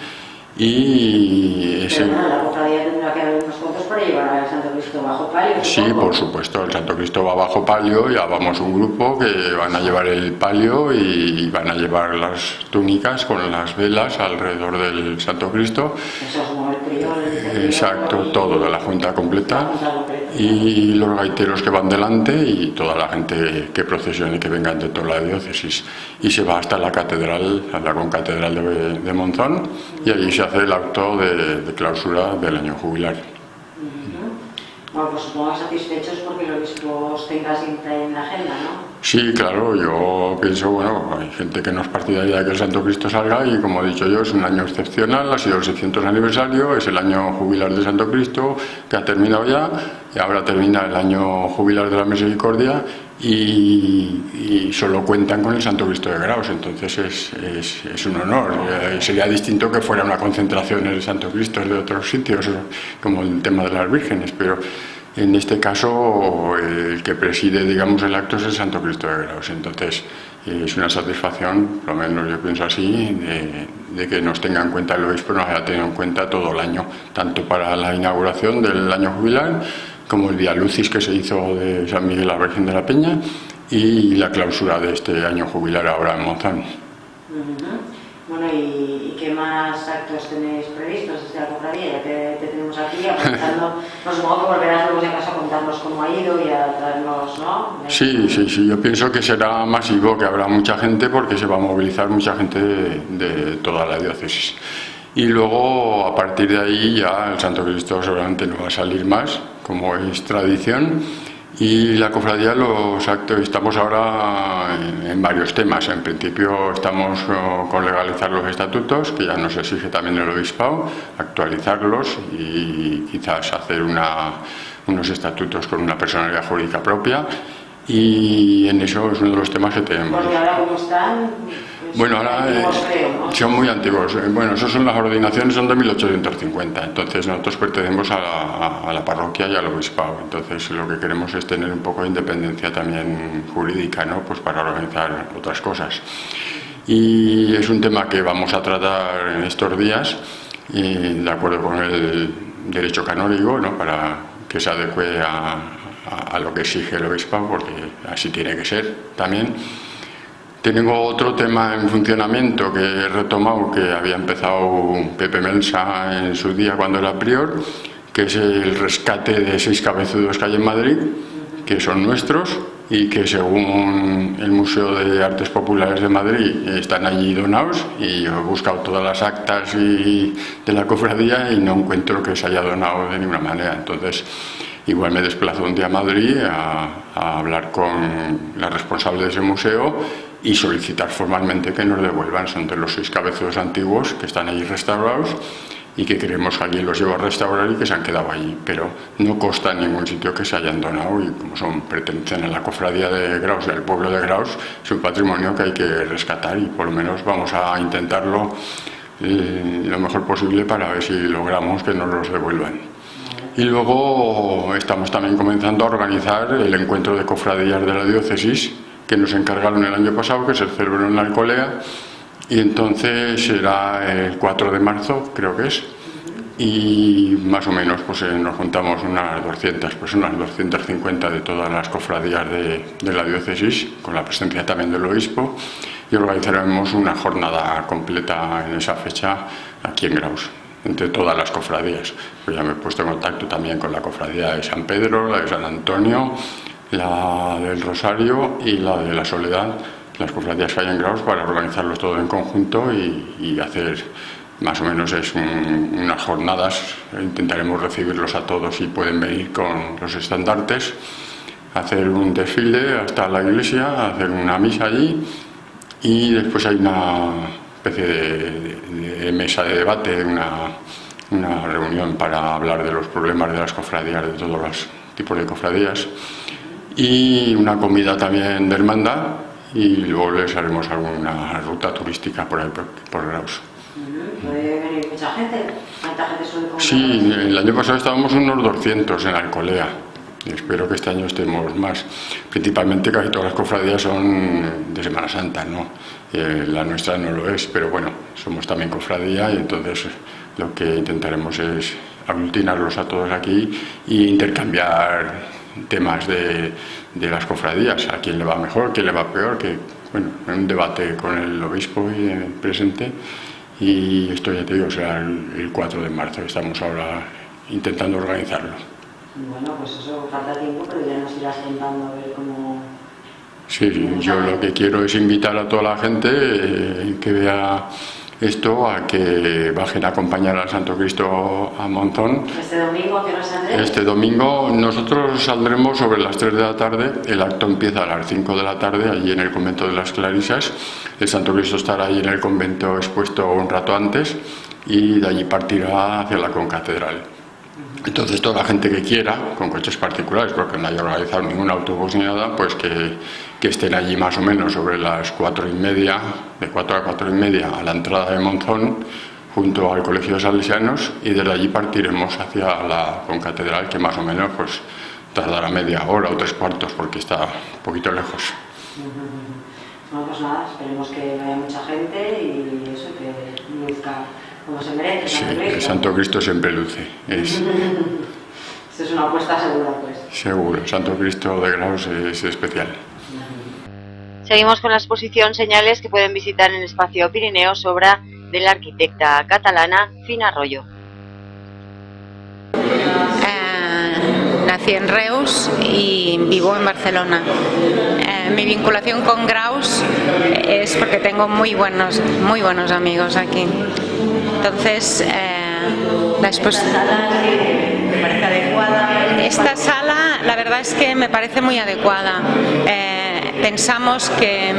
Y pero bueno, la cofradía tendrá que haber unos cuantos para llevar al Santo Cristo bajo palio. Sí, por supuesto, el Santo Cristo va bajo palio, ya vamos un grupo que van a llevar el palio y van a llevar las túnicas con las velas alrededor del Santo Cristo. Eso es como el prior. Exacto, todo de la junta completa, y los gaiteros que van delante y toda la gente que procesione, que vengan de toda la diócesis, y se va hasta la catedral, a la concatedral de Monzón, y allí se hace el acto de clausura del año jubilar. Bueno, pues supongo que satisfechos porque el obispo os tenga siempre en la agenda, ¿no? Sí, claro, yo pienso, bueno, hay gente que no es partidaria de que el Santo Cristo salga y como he dicho yo, es un año excepcional, ha sido el 600 aniversario, es el año jubilar del Santo Cristo, que ha terminado ya, y ahora termina el año jubilar de la Misericordia y solo cuentan con el Santo Cristo de Graus, entonces es un honor. Sería distinto que fuera una concentración en el Santo Cristo de otros sitios, como el tema de las vírgenes, pero en este caso el que preside, digamos, el acto es el Santo Cristo de Graus, entonces es una satisfacción, por lo menos yo pienso así, de que nos tenga en cuenta el obispo, nos haya tenido en cuenta todo el año, tanto para la inauguración del año jubilar, como el Vía Lucis que se hizo de San Miguel a la Virgen de la Peña y la clausura de este año jubilar ahora en Monzón. Bueno, ¿y qué más actos tenéis previstos desde la cofradía? Ya que te tenemos aquí apuntando, no supongo que volverás luego de casa a contarnos cómo ha ido y a traernos, ¿no? Sí, yo pienso que será masivo, que habrá mucha gente porque se va a movilizar mucha gente de toda la diócesis. Y luego, a partir de ahí, ya el Santo Cristo seguramente no va a salir más, como es tradición. Y la cofradía, los actos, estamos ahora en varios temas. En principio estamos con legalizar los estatutos, que ya nos exige también el obispado, actualizarlos y quizás hacer unos estatutos con una personalidad jurídica propia. Y en eso es uno de los temas que tenemos. Porque ahora cómo están, bueno, ahora son muy antiguos. Bueno, esos son las ordenaciones, son de 1850. Entonces nosotros pertenecemos a la parroquia y al obispado. Entonces lo que queremos es tener un poco de independencia también jurídica, ¿no? Pues para organizar otras cosas. Y es un tema que vamos a tratar en estos días, de acuerdo con el derecho canónico, ¿no? Para que se adecue a lo que exige el obispado, porque así tiene que ser también. Tengo otro tema en funcionamiento que he retomado, que había empezado Pepe Melsa en su día cuando era prior, que es el rescate de 6 cabezudos que hay en Madrid, que son nuestros y que según el Museo de Artes Populares de Madrid están allí donados, y yo he buscado todas las actas de la cofradía y no encuentro que se haya donado de ninguna manera. Entonces igual me desplazo un día a Madrid a hablar con la responsable de ese museo y solicitar formalmente que nos devuelvan. Son de los 6 cabezudos antiguos que están allí restaurados y que queremos que alguien los lleve a restaurar y que se han quedado allí, pero no consta en ningún sitio que se hayan donado, y como pertenecen a la cofradía de Graus, del pueblo de Graus, es un patrimonio que hay que rescatar y por lo menos vamos a intentarlo lo mejor posible para ver si logramos que nos los devuelvan. Y luego estamos también comenzando a organizar el encuentro de cofradías de la diócesis, que nos encargaron el año pasado, que se celebró en la Alcolea, y entonces será el 4 de marzo, creo que es, y más o menos pues nos juntamos unas 200 personas, 250 de todas las cofradías de la diócesis, con la presencia también del obispo, y organizaremos una jornada completa en esa fecha aquí en Graus, entre todas las cofradías. Pues ya me he puesto en contacto también con la cofradía de San Pedro, la de San Antonio, la del Rosario y la de la Soledad, las cofradías que hay en Graus, para organizarlos todo en conjunto y hacer más o menos unas jornadas. Intentaremos recibirlos a todos y pueden venir con los estandartes, hacer un desfile hasta la iglesia, hacer una misa allí, y después hay una especie de mesa de debate, una reunión para hablar de los problemas de las cofradías, de todos los tipos de cofradías, y una comida también de hermandad, y luego les haremos alguna ruta turística por ahí, por Graus. ¿Puede venir mucha gente? ¿Cuánta gente suele comer? Sí, el año pasado estábamos unos 200 en la Alcolea. Espero que este año estemos más. Principalmente casi todas las cofradías son de Semana Santa, ¿no? La nuestra no lo es, pero bueno, somos también cofradía, y entonces lo que intentaremos es aglutinarlos a todos aquí e intercambiar temas de las cofradías, a quién le va mejor, quién le va peor, que bueno, un debate con el obispo y el presente, y esto ya te digo, será el 4 de marzo, estamos ahora intentando organizarlo. Bueno, pues eso falta tiempo, pero ya nos irás contando a ver cómo... Sí, yo lo que quiero es invitar a toda la gente que vea esto a que bajen a acompañar al Santo Cristo a Monzón. ¿Este domingo qué nos saldrá? Este domingo nosotros saldremos sobre las 3 de la tarde, el acto empieza a las 5 de la tarde allí en el convento de las Clarisas, el Santo Cristo estará allí en el convento expuesto un rato antes y de allí partirá hacia la concatedral. Entonces toda la gente que quiera, con coches particulares, porque no hay organizado ningún autobús ni nada, pues que estén allí más o menos sobre las 4:30, de 4 a 4:30 a la entrada de Monzón, junto al Colegio de Salesianos, y desde allí partiremos hacia la concatedral, que más o menos pues tardará media hora o 3/4, porque está un poquito lejos. Bueno, pues nada, esperemos que vaya mucha gente y eso, que luzca como se merece. Sí, el Santo Cristo siempre luce. Esto es una apuesta segura, pues. Seguro, el Santo Cristo de Graus es especial. Seguimos con la exposición Señales que pueden visitar en el Espacio Pirineos, obra de la arquitecta catalana Fina Arroyo. Nací en Reus y vivo en Barcelona. Mi vinculación con Graus es porque tengo muy buenos amigos aquí. Entonces, la exposición... ¿Te parece adecuada? Esta sala, la verdad es que me parece muy adecuada. Pensamos que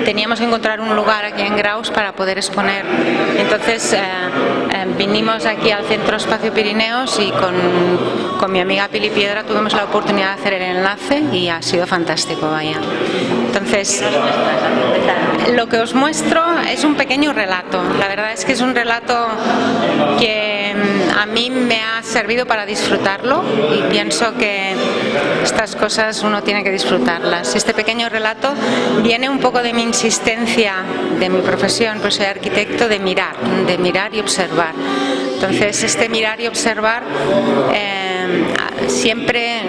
teníamos que encontrar un lugar aquí en Graus para poder exponer. Entonces vinimos aquí al Centro Espacio Pirineos y con mi amiga Pili Piedra tuvimos la oportunidad de hacer el enlace y ha sido fantástico, vaya. Entonces, lo que os muestro es un pequeño relato. La verdad es que es un relato que a mí me ha servido para disfrutarlo y pienso que estas cosas uno tiene que disfrutarlas. Este pequeño relato viene un poco de mi insistencia, de mi profesión, pues soy arquitecto, de mirar y observar. Entonces, este mirar y observar siempre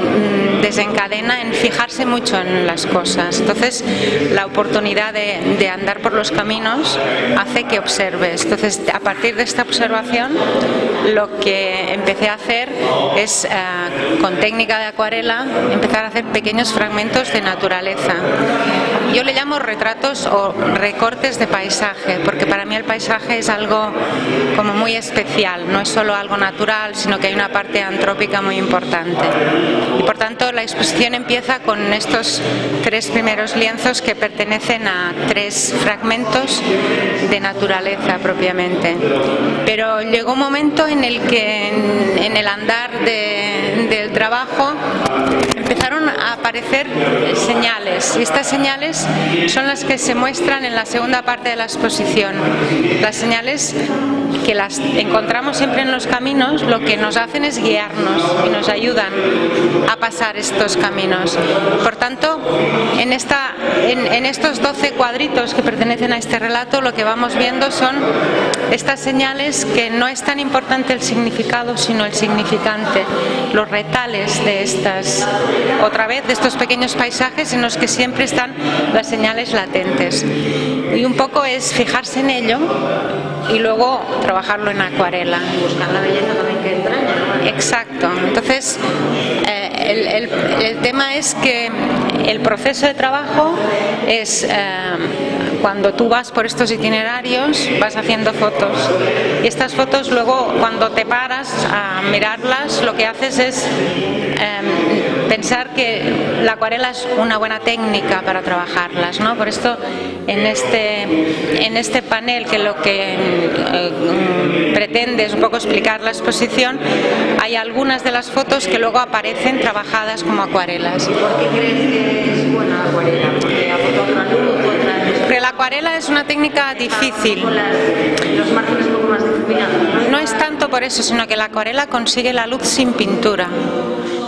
desencadena en fijarse mucho en las cosas. Entonces, la oportunidad de andar por los caminos hace que observes. Entonces, a partir de esta observación, lo que empecé a hacer es, con técnica de acuarela, empezar a hacer pequeños fragmentos de naturaleza. Yo le llamo retratos o recortes de paisaje, porque para mí el paisaje es algo como muy especial, no es solo algo natural, sino que hay una parte antrópica muy importante. Y por tanto la exposición empieza con estos 3 primeros lienzos que pertenecen a 3 fragmentos de naturaleza propiamente. Pero llegó un momento en el que en el andar del trabajo empezaron a aparecer señales, y estas señales son las que se muestran en la segunda parte de la exposición. Las señales que las encontramos siempre en los caminos, lo que nos hacen es guiarnos y nos ayudan a pasar estos caminos. Por tanto, en estos 12 cuadritos que pertenecen a este relato, lo que vamos viendo son estas señales que no es tan importante el significado, sino el significante, los retales de estas, otra vez, de estos pequeños paisajes en los que siempre están las señales latentes. Y un poco es fijarse en ello y luego trabajarlo en acuarela. Buscar la belleza también que entraña, ¿no? Exacto. Entonces, el tema es que el proceso de trabajo es cuando tú vas por estos itinerarios, vas haciendo fotos. Y estas fotos luego, cuando te paras a mirarlas, lo que haces es pensar que la acuarela es una buena técnica para trabajarlas, ¿no? Por esto, en este panel, que lo que pretende es un poco explicar la exposición, hay algunas de las fotos que luego aparecen trabajadas como acuarelas. ¿Por qué crees que es buena la acuarela? ¿Porque aporta otra luz, Porque la acuarela es una técnica difícil. los márgenes un poco más difuminados? No es tanto por eso, sino que la acuarela consigue la luz sin pintura.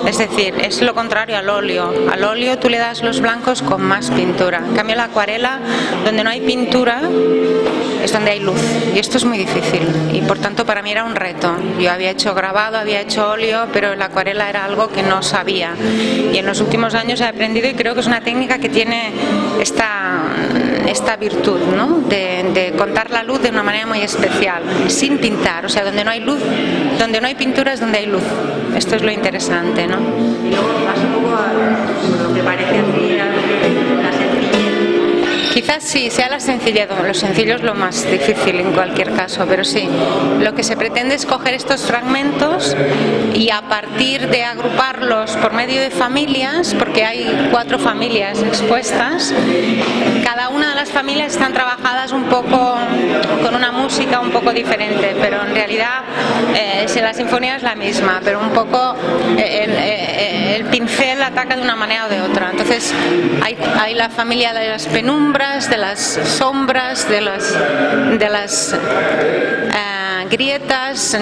Es decir, es lo contrario al óleo. Al óleo tú le das los blancos con más pintura. En cambio, la acuarela, donde no hay pintura, es donde hay luz. Y esto es muy difícil. Y por tanto, para mí era un reto. Yo había hecho grabado, había hecho óleo, pero la acuarela era algo que no sabía. Y en los últimos años he aprendido, y creo que es una técnica que tiene esta virtud, ¿no? De contar la luz de una manera muy especial, sin pintar. O sea, donde no hay luz, donde no hay pintura es donde hay luz. Esto es lo interesante, ¿no? Y luego vas un poco a lo que parece así, la sencillez. Quizás sí, sea la sencillez, lo sencillo es lo más difícil en cualquier caso, pero sí, lo que se pretende es coger estos fragmentos y a partir de agruparlos por medio de familias, porque hay 4 familias expuestas, cada una de las familias están trabajadas un poco con una música un poco diferente, pero en realidad si la sinfonía es la misma, pero un poco el pincel ataca de una manera o de otra. Entonces hay la familia de las penumbras, de las sombras, de las grietas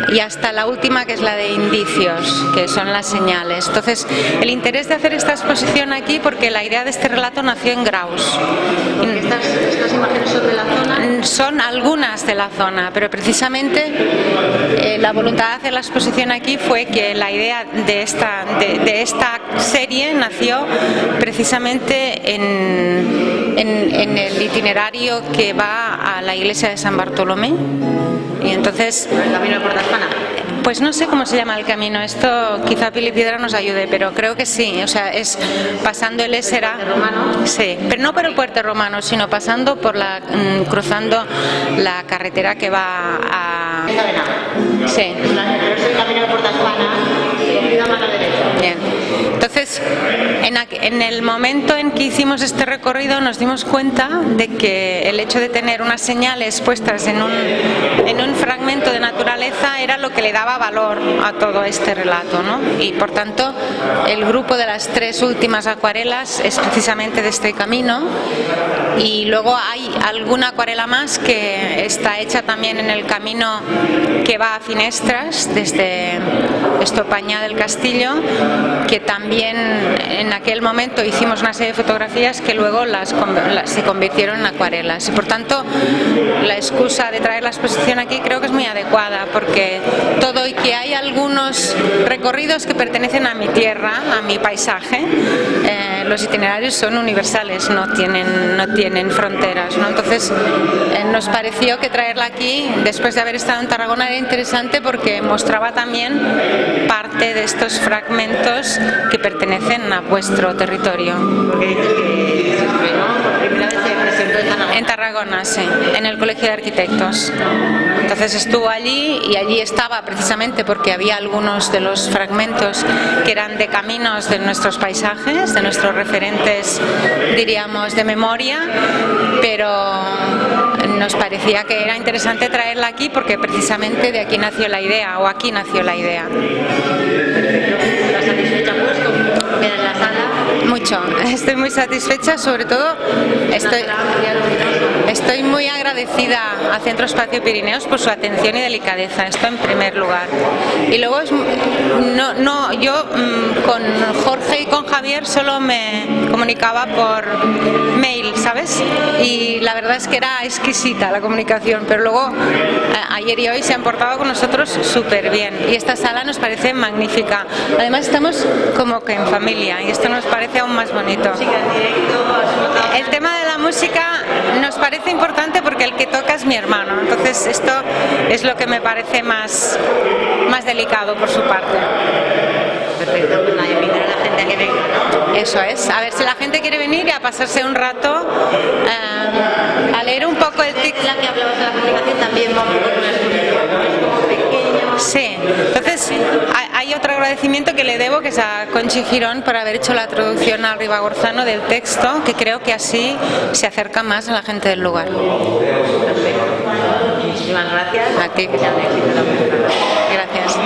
y hasta la última, que es la de indicios, que son las señales. Entonces, el interés de hacer esta exposición aquí, porque la idea de este relato nació en Graus. ¿Estas imágenes son de la zona? Son algunas de la zona, pero precisamente la voluntad de hacer la exposición aquí fue que la idea de esta serie nació precisamente en el itinerario que va a la iglesia de San Bartolomé. Y entonces, ¿El camino de Puerta Hispana? pues no sé cómo se llama el camino, esto quizá Pili Piedra nos ayude, pero creo que sí, o sea, es pasando el Ésera, sí, pero no por el Puerto Romano, sino pasando por cruzando la carretera que va a... Sí. Pero es el camino de Puerta Hispana, a mano derecha. Bien. Entonces, en el momento en que hicimos este recorrido nos dimos cuenta de que el hecho de tener unas señales puestas en un fragmento de naturaleza era lo que le daba valor a todo este relato, ¿no? Y por tanto, el grupo de las 3 últimas acuarelas es precisamente de este camino, y luego hay alguna acuarela más que está hecha también en el camino que va a Finestras desde Estopaña del Castillo, que también en aquel momento hicimos una serie de fotografías que luego se convirtieron en acuarelas, y por tanto la excusa de traer la exposición aquí creo que es muy adecuada, porque todo y que hay algunos recorridos que pertenecen a mi tierra, a mi paisaje, los itinerarios son universales, no tienen fronteras, ¿no? Entonces nos pareció que traerla aquí después de haber estado en Tarragona era interesante, porque mostraba también parte de estos fragmentos que pertenecen a vuestro territorio. Porque dices que se estrenó por primera vez, se presentó en Tarragona. En Tarragona, sí, en el Colegio de Arquitectos. Entonces estuvo allí, y allí estaba precisamente porque había algunos de los fragmentos que eran de caminos de nuestros paisajes, de nuestros referentes, diríamos, de memoria, pero nos parecía que era interesante traerla aquí porque precisamente de aquí nació la idea, o aquí nació la idea. ¿Estás satisfecha pues con ver en la sala? Mucho, estoy muy satisfecha, sobre todo estoy muy agradecida a Centro Espacio Pirineos por su atención y delicadeza, esto en primer lugar. Y luego yo con Jorge y con Javier solo me comunicaba por mail, ¿sabes? Y la verdad es que era exquisita la comunicación, pero luego ayer y hoy se han portado con nosotros súper bien, y esta sala nos parece magnífica. Además estamos como que en familia, y esto nos parece aún más bonito. El tema de la música nos parece importante porque el que toca es mi hermano, entonces esto es lo que me parece más delicado por su parte. Perfecto, pues nada, invitar a la gente a que venga, ¿no? Eso es, a ver si la gente quiere venir y a pasarse un rato a leer un poco el Es la que hablabas de la comunicación, también vamos con una exposición, ¿no? Es como pequeño. Sí, entonces hay otro agradecimiento que le debo, que es a Conchi Girón, por haber hecho la traducción al ribagorzano del texto, que creo que así se acerca más a la gente del lugar. Perfecto. Muchísimas gracias. A ti. Que sea un éxito la música. Gracias.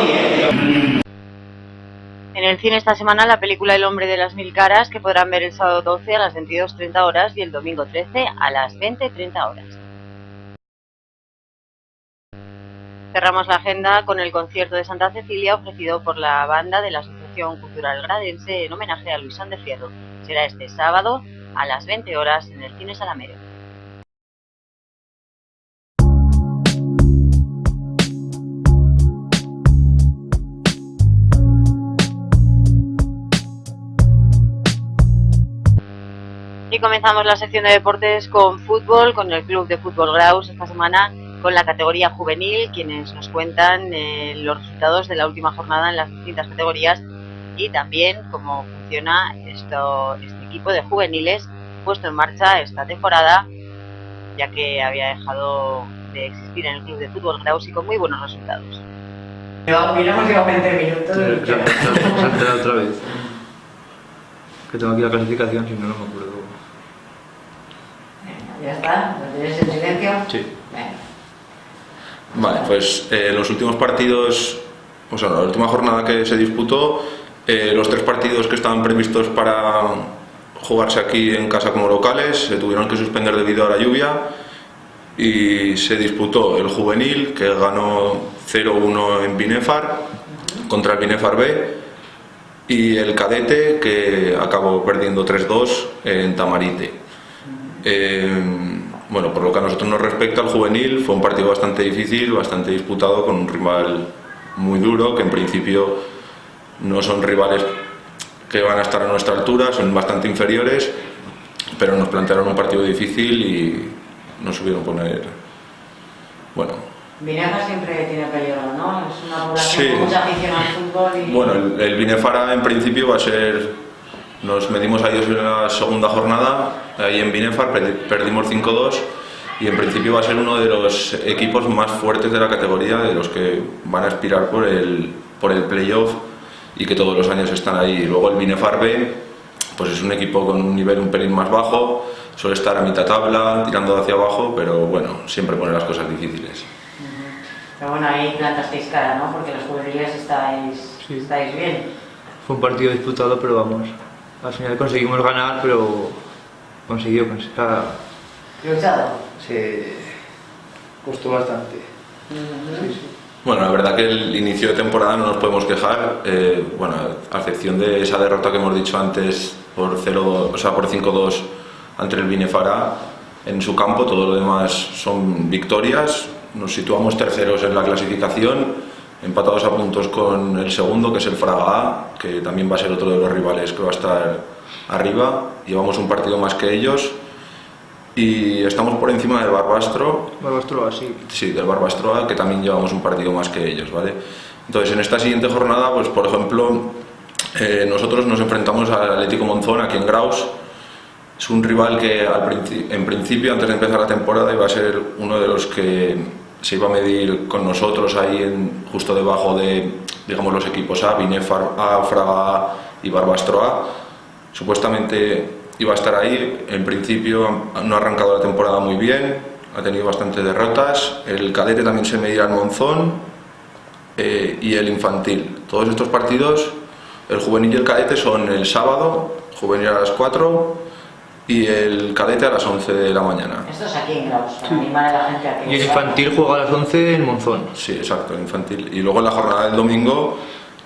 En el cine esta semana la película El hombre de las mil caras, que podrán ver el sábado 12 a las 22:30 horas y el domingo 13 a las 20:30 horas. Cerramos la agenda con el concierto de Santa Cecilia ofrecido por la banda de la Asociación Cultural Gradense en homenaje a Luisón de Fierro. Será este sábado a las 20 horas en el Cine Salamero. Y comenzamos la sección de deportes con fútbol, con el Club de Fútbol Graus esta semana con la categoría juvenil, quienes nos cuentan los resultados de la última jornada en las distintas categorías y también cómo funciona este equipo de juveniles puesto en marcha esta temporada, ya que había dejado de existir en el Club de Fútbol Graus y con muy buenos resultados. Miramos llevado 20 minutos. Se ha enterado otra vez. Que tengo aquí la clasificación, si no, no me acuerdo. Ya está, ¿lo tienes en silencio? Sí. Vale, pues los últimos partidos, o sea, la última jornada que se disputó, los 3 partidos que estaban previstos para jugarse aquí en casa como locales se tuvieron que suspender debido a la lluvia y se disputó el juvenil, que ganó 0-1 en Binefar contra el Binefar B, y el cadete, que acabó perdiendo 3-2 en Tamarite. Bueno, por lo que a nosotros nos respecta, el juvenil fue un partido bastante difícil, bastante disputado, con un rival muy duro, que en principio no son rivales que van a estar a nuestra altura, son bastante inferiores, pero nos plantearon un partido difícil y nos supieron poner, bueno. Binefar siempre tiene peligro, ¿no? Es una población Sí. con mucha afición al fútbol y... Bueno, el Binefar en principio va a ser, nos medimos a ellos en la segunda jornada, ahí en Binefar perdimos 5-2 y en principio va a ser uno de los equipos más fuertes de la categoría, de los que van a aspirar por el playoff y que todos los años están ahí. Luego el Binefar B, pues es un equipo con un nivel un pelín más bajo, suele estar a mitad tabla, tirando hacia abajo, pero bueno, siempre pone las cosas difíciles. Pero bueno, ahí plantasteis cara, ¿no? Porque los juveniles estáis bien. Fue un partido disputado, pero vamos, al final conseguimos ganar, pero consiguió. ¿Luchado? Se costó bastante. Sí, sí. Bueno, la verdad que el inicio de temporada no nos podemos quejar, bueno, a excepción de esa derrota que hemos dicho antes por 5-2 ante el Binefar A en su campo, todo lo demás son victorias. Nos situamos terceros en la clasificación, empatados a puntos con el segundo, que es el Fraga A, que también va a ser otro de los rivales que va a estar arriba. Llevamos un partido más que ellos y estamos por encima del Barbastro. Barbastro, sí. Sí, del Barbastro, que también llevamos un partido más que ellos, ¿vale? Entonces, en esta siguiente jornada, pues por ejemplo, nosotros nos enfrentamos al Atlético Monzón aquí en Graus. Es un rival que en principio, antes de empezar la temporada, iba a ser uno de los que se iba a medir con nosotros ahí justo debajo de, digamos, los equipos A, Binefar A, Fraga A y Barbastro A. Supuestamente iba a estar ahí. En principio no ha arrancado la temporada muy bien, ha tenido bastantes derrotas. El cadete también se medirá en Monzón y el infantil. Todos estos partidos, el juvenil y el cadete, son el sábado, juvenil a las 4 y el cadete a las 11 de la mañana. Esto es aquí en Graus, para animar a la gente a que... Y el infantil juega a las 11 en Monzón. Sí, exacto, el infantil. Y luego en la jornada del domingo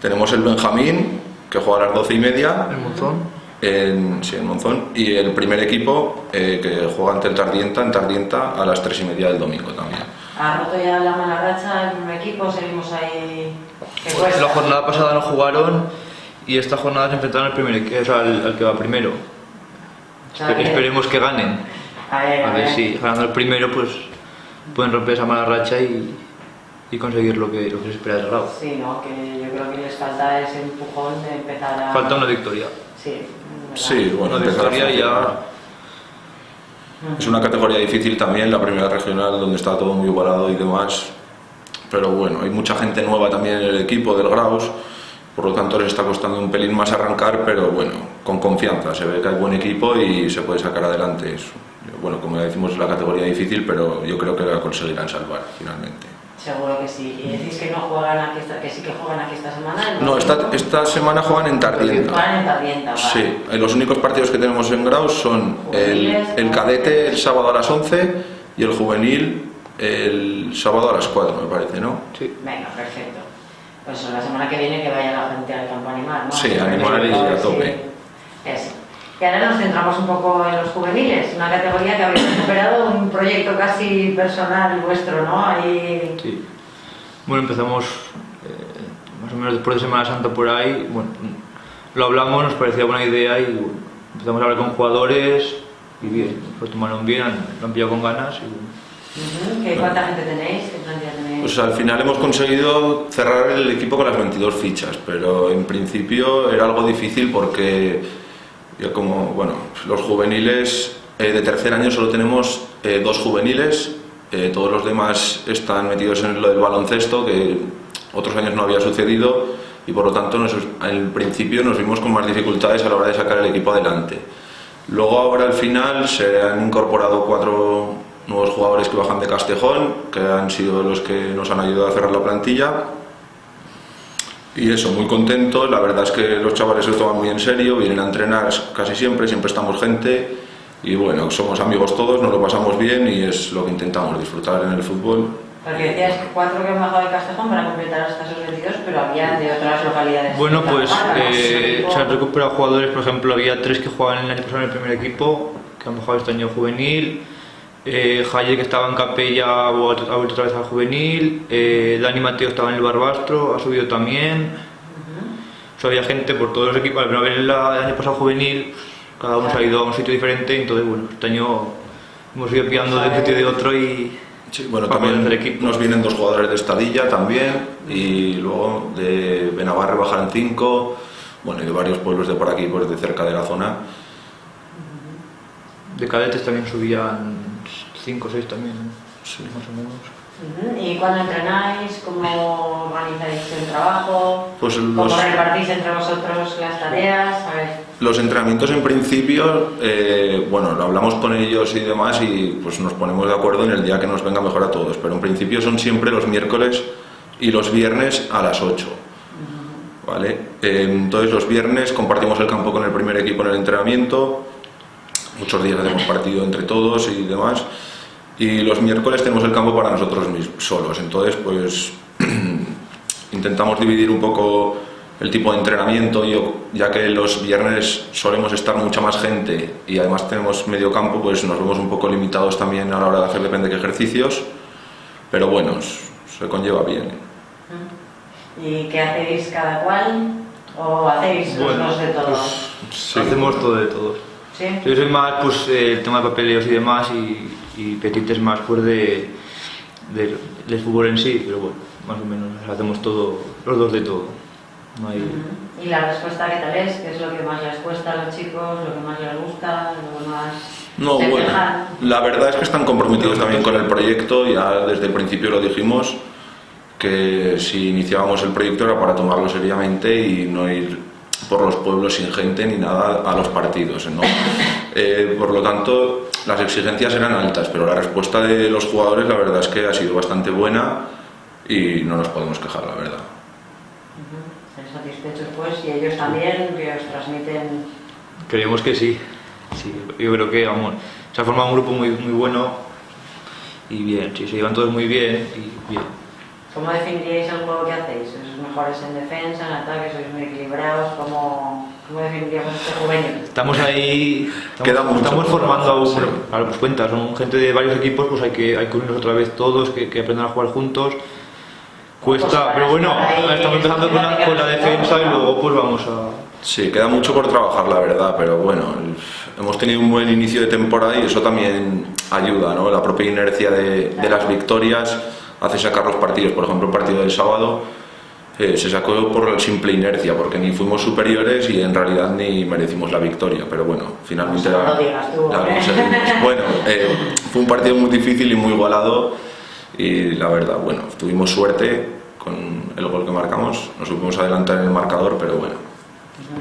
tenemos el Benjamín, que juega a las 12:30. ¿En Monzón? En Monzón. Y el primer equipo, que juega ante el Tardienta, en Tardienta, a las 3:30 del domingo también. ¿Ha roto ya la mala racha el primer equipo? ¿Seguimos ahí? ¿Qué Pues cuesta? la jornada pasada no jugaron y esta jornada se enfrentaron al primer equipo, o sea, al que va primero. O sea, que- Esperemos que ganen. A ver Si ganando el primero, pues pueden romper esa mala racha y conseguir lo que se espera del Grau. Sí, ¿no? Que yo creo que les falta ese empujón de empezar a... Falta una victoria. Sí, ¿verdad? Sí, bueno, Una empezar a victoria y ya. funcionar. Es una categoría difícil también, la primera regional, donde está todo muy igualado y demás. Pero bueno, hay mucha gente nueva también en el equipo del Graus, por lo tanto les está costando un pelín más arrancar, pero bueno, con confianza. Se ve que hay buen equipo y se puede sacar adelante. Bueno, como ya decimos, es la categoría difícil, pero yo creo que la conseguirán salvar finalmente. Seguro que sí. ¿Y decís que no juegan aquí, que sí que juegan aquí esta semana? No, esta semana juegan en Tardienta. Juegan en Tardienta, vale. Sí, los únicos partidos que tenemos en Graus son el cadete el sábado a las 11 y el juvenil el sábado a las 4, me parece, ¿no? Sí. Venga, perfecto. Pues la semana que viene que vaya la gente al campo a animar, ¿no? Sí, a animar y a tope. Eso. Y ahora nos centramos un poco en los juveniles, una categoría que habéis recuperado, un proyecto casi personal vuestro, ¿no? Ahí... Sí. Bueno, empezamos más o menos después de Semana Santa por ahí. Bueno, lo hablamos, nos parecía buena idea y bueno, empezamos a hablar con jugadores y bien, lo tomaron bien, lo han pillado con ganas. Y, ¿Cuánta gente tenéis? ¿Qué plantilla tenéis? Pues al final hemos conseguido cerrar el equipo con las 22 fichas, pero en principio era algo difícil porque Yo como, bueno, los juveniles de tercer año solo tenemos 2 juveniles, todos los demás están metidos en lo del baloncesto, que otros años no había sucedido, y por lo tanto al principio nos vimos con más dificultades a la hora de sacar el equipo adelante. Luego ahora al final se han incorporado 4 nuevos jugadores que bajan de Castejón, que han sido los que nos han ayudado a cerrar la plantilla. Y eso, muy contentos. La verdad es que los chavales se lo toman muy en serio, vienen a entrenar casi siempre estamos gente. Y bueno, somos amigos todos, nos lo pasamos bien y es lo que intentamos, disfrutar en el fútbol. Porque decías que 4 que han bajado de Castejón para completar hasta esos 22, pero había de otras localidades. Bueno, pues se han recuperado jugadores, por ejemplo, había 3 que jugaban el año pasado en el primer equipo, que han bajado este año juvenil. Jaye, que estaba en Capella, ha vuelto otra vez al juvenil. Dani Mateo estaba en el Barbastro, ha subido también. O sea, había gente por todos los equipos. Al ver el año pasado juvenil, cada uno se ha ido a un sitio diferente, entonces bueno, este año hemos ido pillando de un sitio de otro y... Sí, bueno, también nos vienen 2 jugadores de Estadilla también, y luego de Benavarre bajan 5, bueno, y de varios pueblos de por aquí, pues de cerca de la zona. De cadetes también subían 5 o 6 también, ¿no? Sí, más o menos. ¿Y cuándo entrenáis? ¿Cómo organizáis el trabajo? Pues ¿Cómo repartís entre vosotros las tareas? A ver. Los entrenamientos en principio, bueno, lo hablamos con ellos y demás y pues nos ponemos de acuerdo en el día que nos venga mejor a todos, pero en principio son siempre los miércoles y los viernes a las 8. ¿Vale? Entonces los viernes compartimos el campo con el primer equipo en el entrenamiento, muchos días hacemos partido entre todos y demás. Y los miércoles tenemos el campo para nosotros mismos, solos. Entonces, pues intentamos dividir un poco el tipo de entrenamiento, ya que los viernes solemos estar mucha más gente y además tenemos medio campo, pues nos vemos un poco limitados también a la hora de hacer depende de qué ejercicios, pero bueno, se conlleva bien. ¿Y qué hacéis cada cual? ¿O hacéis los dos de todo? Pues, sí, hacemos todo de todos. ¿Sí? Yo soy más pues el tema de papeleos y demás y Petit es más pues del fútbol en sí, pero bueno, más o menos hacemos todo, los dos de todo. No hay... ¿Y la respuesta qué tal es? ¿Qué es lo que más les cuesta a los chicos? ¿Lo que más les gusta? ¿Lo que más no, se bueno, quejan? La verdad es que están comprometidos también con el proyecto, ya desde el principio lo dijimos, que si iniciábamos el proyecto era para tomarlo seriamente y no ir por los pueblos sin gente ni nada a los partidos, ¿no? Por lo tanto, las exigencias eran altas, pero la respuesta de los jugadores la verdad es que ha sido bastante buena y no nos podemos quejar, la verdad. ¿Estáis satisfechos pues? ¿Y ellos también que os transmiten? Creemos que sí, sí, yo creo que vamos, se ha formado un grupo muy bueno y bien, sí, se llevan todos muy bien y bien. ¿Cómo definiríais el juego que hacéis? ¿Sois mejores en defensa, en ataque? ¿Sois muy equilibrados? ¿Cómo definiríamos este juvenil? Estamos ahí, estamos formando aún, sí. Claro, pues cuenta, son gente de varios equipos, pues hay que unirnos otra vez todos, que aprendan a jugar juntos. Cuesta, pues pero bueno, estamos empezando con la defensa y luego pues vamos a... Sí, queda mucho por trabajar, la verdad, pero bueno, hemos tenido un buen inicio de temporada y eso también ayuda, ¿no? La propia inercia de las victorias hace sacar los partidos. Por ejemplo, el partido del sábado se sacó por la simple inercia, porque ni fuimos superiores y en realidad ni merecimos la victoria, pero bueno, finalmente la conseguimos. Bueno, fue un partido muy difícil y muy igualado y la verdad, bueno, tuvimos suerte con el gol que marcamos, nos supimos adelantar en el marcador, pero bueno.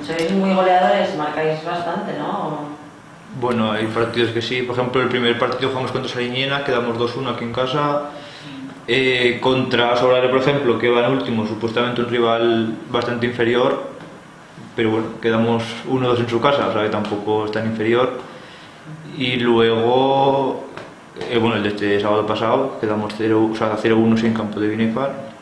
Sois muy goleadores, marcáis bastante, ¿no? Bueno, hay partidos que sí, por ejemplo el primer partido jugamos contra Sariñena, quedamos 2-1 aquí en casa. Contra Sobrare, por ejemplo, que va en último, supuestamente un rival bastante inferior, pero bueno, quedamos 1-2 en su casa, o sea que tampoco es tan inferior. Y luego, bueno, el de este sábado pasado, quedamos 0-1 sin campo de Binefar.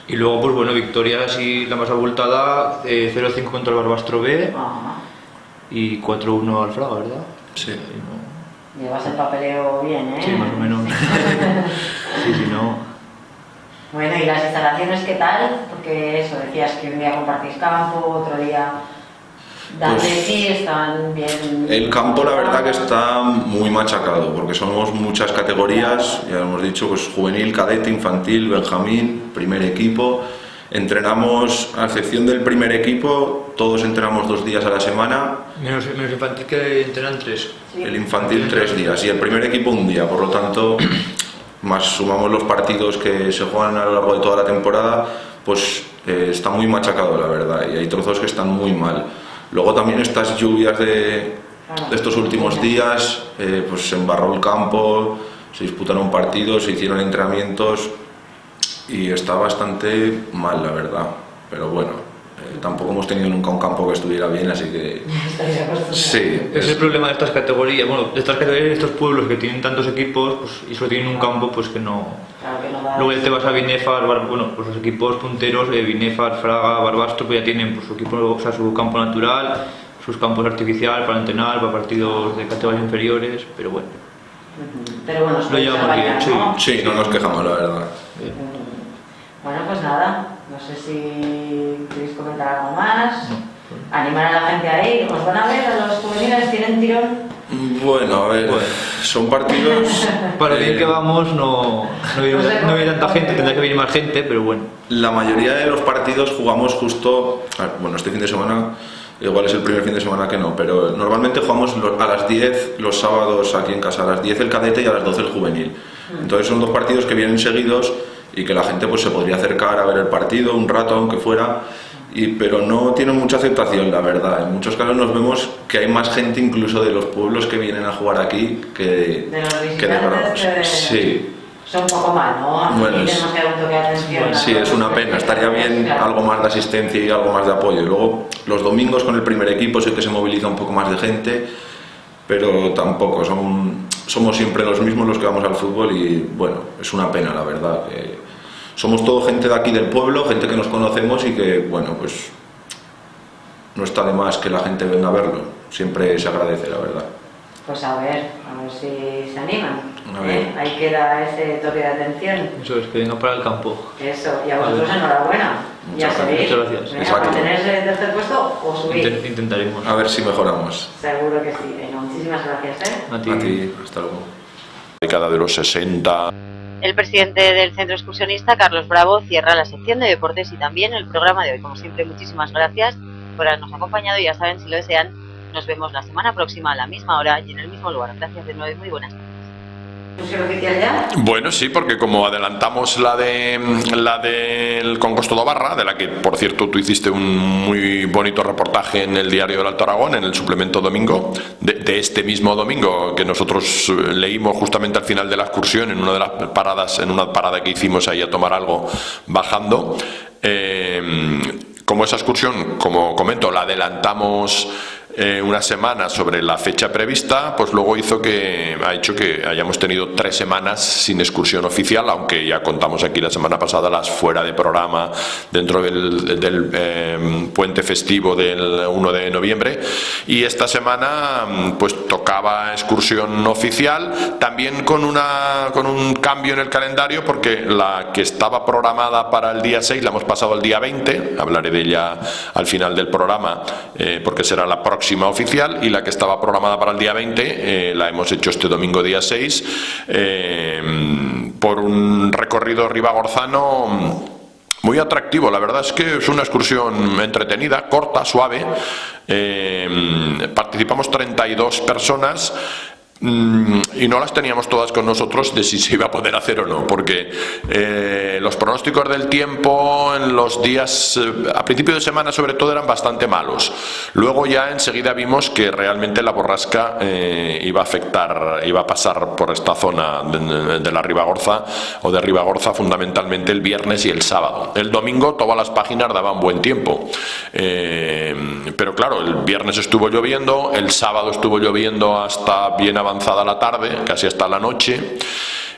Y luego, pues bueno, victoria así la más abultada, 0-5 contra el Barbastro B y 4-1 al Fraga, ¿verdad? Sí. Llevas el papeleo bien, ¿eh? Sí, más o menos. Sí, sí, no. Bueno, ¿y las instalaciones qué tal? Porque eso, decías que un día compartís campo, otro día dan de sí, están bien... El campo la verdad que está muy machacado, porque somos muchas categorías, ya hemos dicho, pues juvenil, cadete, infantil, benjamín, primer equipo, Entrenamos, a excepción del primer equipo, todos entrenamos 2 días a la semana. Menos infantil, que entrenan 3. El infantil 3 días y el primer equipo 1 día, por lo tanto, más sumamos los partidos que se juegan a lo largo de toda la temporada, pues está muy machacado, la verdad, y hay trozos que están muy mal. Luego también estas lluvias de estos últimos días, pues se embarró el campo, se disputaron partidos, se hicieron entrenamientos y está bastante mal, la verdad, pero bueno. Tampoco hemos tenido nunca un campo que estuviera bien, así que... Sí. Es el problema de estas categorías, bueno, de estas categorías, de estos pueblos que tienen tantos equipos pues, y solo tienen un campo, pues que no... Luego te vas a Binefar, bueno, pues los equipos punteros, Binefar, Fraga, Barbastro, pues ya tienen pues, su equipo, o sea, su campo natural, sus campos artificiales para entrenar, para partidos de categorías inferiores, pero bueno. Pero bueno, lo llevamos bien, ¿no? Sí, no nos quejamos, la verdad. Bueno, pues nada, no sé si queréis comentar algo más. Animar a la gente ahí, ¿os van a ver a los juveniles? ¿Tienen tirón? Bueno, a ver, son partidos... Para el que vamos no hay tanta gente, tendrá que venir más gente, pero bueno. La mayoría de los partidos jugamos justo, bueno, este fin de semana, igual es el primer fin de semana que no, pero normalmente jugamos a las 10 los sábados aquí en casa, a las 10 el cadete y a las 12 el juvenil. Entonces son 2 partidos que vienen seguidos y que la gente pues se podría acercar a ver el partido un rato, aunque fuera, pero no tienen mucha aceptación, la verdad. En muchos casos nos vemos que hay más gente incluso de los pueblos que vienen a jugar aquí que de Gravos. Sí. Son un poco mal, ¿no? Bueno, tenemos que dar un toque de atención. Sí, es una pena. Estaría bien algo más de asistencia y algo más de apoyo. Luego, los domingos con el primer equipo sí que se moviliza un poco más de gente, pero tampoco. Somos siempre los mismos los que vamos al fútbol y, bueno, es una pena, la verdad. Somos todo gente de aquí del pueblo, gente que nos conocemos y que, bueno, pues no está de más que la gente venga a verlo. Siempre se agradece, la verdad. Pues a ver si se animan. Ahí queda ese toque de atención. Eso es, que vengan para el campo. Eso, y a vosotros enhorabuena. Ya sabéis. Muchas gracias. Venga, mantenerse en tercer puesto o subir. Intentaremos. A ver si mejoramos. Seguro que sí. Venga, muchísimas gracias. A ti, hasta luego. Década de los 60. El presidente del Centro Excursionista, Carlos Bravo, cierra la sección de deportes y también el programa de hoy. Como siempre, muchísimas gracias por habernos acompañado y ya saben, si lo desean, nos vemos la semana próxima a la misma hora y en el mismo lugar. Gracias de nuevo y muy buenas tardes. ¿Función oficial ya? Bueno, sí, porque como adelantamos la del Congosto do Barra, de la que, por cierto, tú hiciste un muy bonito reportaje en el Diario del Alto Aragón, en el suplemento domingo, de este mismo domingo, que nosotros leímos justamente al final de la excursión, en una de las paradas, en una parada que hicimos ahí a tomar algo bajando. Como esa excursión, como comento, la adelantamos una semana sobre la fecha prevista, pues luego ha hecho que hayamos tenido 3 semanas sin excursión oficial, aunque ya contamos aquí la semana pasada las fuera de programa dentro del puente festivo del 1 de noviembre, y esta semana pues tocaba excursión oficial, también con un cambio en el calendario, porque la que estaba programada para el día 6 la hemos pasado al día 20, hablaré de ella al final del programa, porque será la próxima oficial, y la que estaba programada para el día 20 la hemos hecho este domingo día 6 por un recorrido ribagorzano muy atractivo. La verdad es que es una excursión entretenida, corta, suave. Participamos 32 personas y no las teníamos todas con nosotros de si se iba a poder hacer o no, porque los pronósticos del tiempo en los días a principio de semana sobre todo eran bastante malos. Luego ya enseguida vimos que realmente la borrasca iba a pasar por esta zona de la Ribagorza, o de Ribagorza, fundamentalmente el viernes y el sábado. El domingo todas las páginas daban buen tiempo, pero claro, el viernes estuvo lloviendo, el sábado estuvo lloviendo hasta bien avanzada la tarde, casi hasta la noche,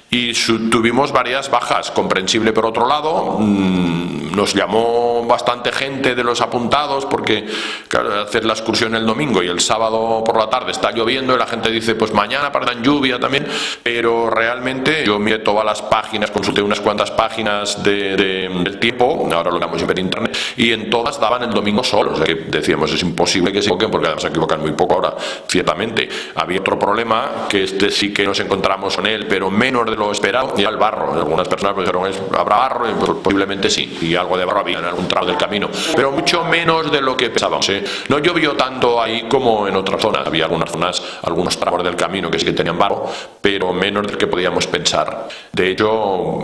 y tuvimos varias bajas, comprensible por otro lado. Nos llamó bastante gente de los apuntados, porque claro, hacer la excursión el domingo y el sábado por la tarde está lloviendo y la gente dice pues mañana parará en lluvia también, pero realmente yo miré todas las páginas, consulté unas cuantas páginas del tiempo, ahora lo damos siempre en internet, y en todas daban el domingo sol, o sea que decíamos es imposible que se equivoquen, porque además se equivocan muy poco ahora, ciertamente. Había otro problema, que sí que nos encontramos con él, pero menos de lo esperado, y era el barro. Algunas personas dijeron habrá barro, y posiblemente sí, y algo de barro había en algún tramo del camino, pero mucho menos de lo que pensábamos, ¿eh? No llovió tanto ahí como en otras zonas. Había algunas zonas, algunos tramos del camino que sí que tenían barro, pero menos del que podíamos pensar. De hecho,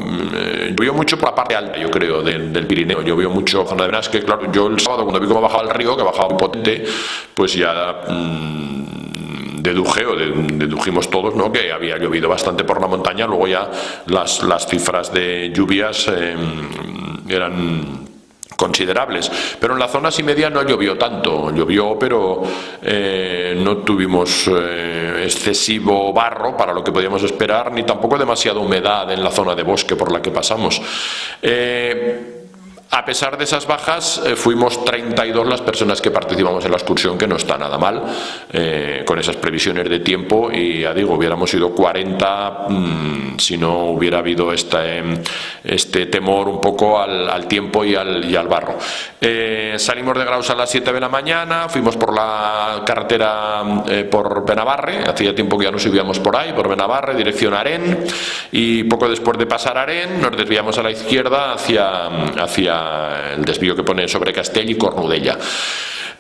llovió mucho por la parte alta, yo creo, del Pirineo. Llovió mucho zona de Venas, que claro, yo el sábado cuando vi cómo bajaba el río, que bajaba muy potente, pues ya dedujimos todos, ¿no?, que había llovido bastante por la montaña. Luego ya las cifras de lluvias eran considerables, pero en la zona así media no llovió tanto, llovió, pero no tuvimos excesivo barro para lo que podíamos esperar, ni tampoco demasiada humedad en la zona de bosque por la que pasamos. A pesar de esas bajas, fuimos 32 las personas que participamos en la excursión, que no está nada mal, con esas previsiones de tiempo, y ya digo, hubiéramos sido 40 si no hubiera habido este temor un poco al tiempo y al barro. Salimos de Graus a las 7 de la mañana, fuimos por la carretera por Benabarre, hacía tiempo que ya no subíamos por ahí, por Benabarre, dirección Aren, y poco después de pasar Aren nos desviamos a la izquierda hacia el desvío que pone sobre Castell y Cornudella.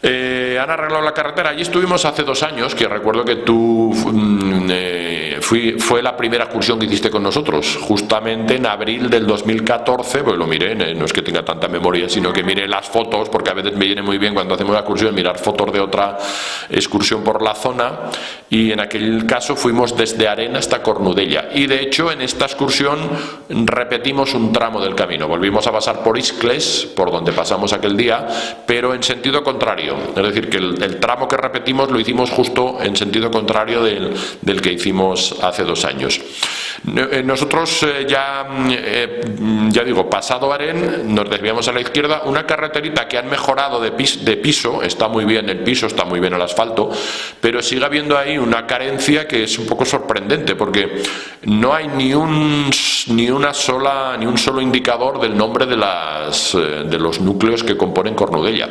Han arreglado la carretera. Allí estuvimos hace 2 años, que recuerdo que tú fue la primera excursión que hiciste con nosotros, justamente en abril del 2014, pues lo miré, no es que tenga tanta memoria, sino que miré las fotos, porque a veces me viene muy bien cuando hacemos la excursión mirar fotos de otra excursión por la zona, y en aquel caso fuimos desde Aren hasta Cornudella, y de hecho en esta excursión repetimos un tramo del camino, volvimos a pasar por Iscles, por donde pasamos aquel día, pero en sentido contrario. Es decir, que el tramo que repetimos lo hicimos justo en sentido contrario del que hicimos hace 2 años. Nosotros ya digo, pasado Aren, nos desviamos a la izquierda, una carreterita que han mejorado de piso, está muy bien el piso, está muy bien el asfalto, pero sigue habiendo ahí una carencia que es un poco sorprendente, porque no hay ni un solo indicador del nombre de los núcleos que componen Cornudella.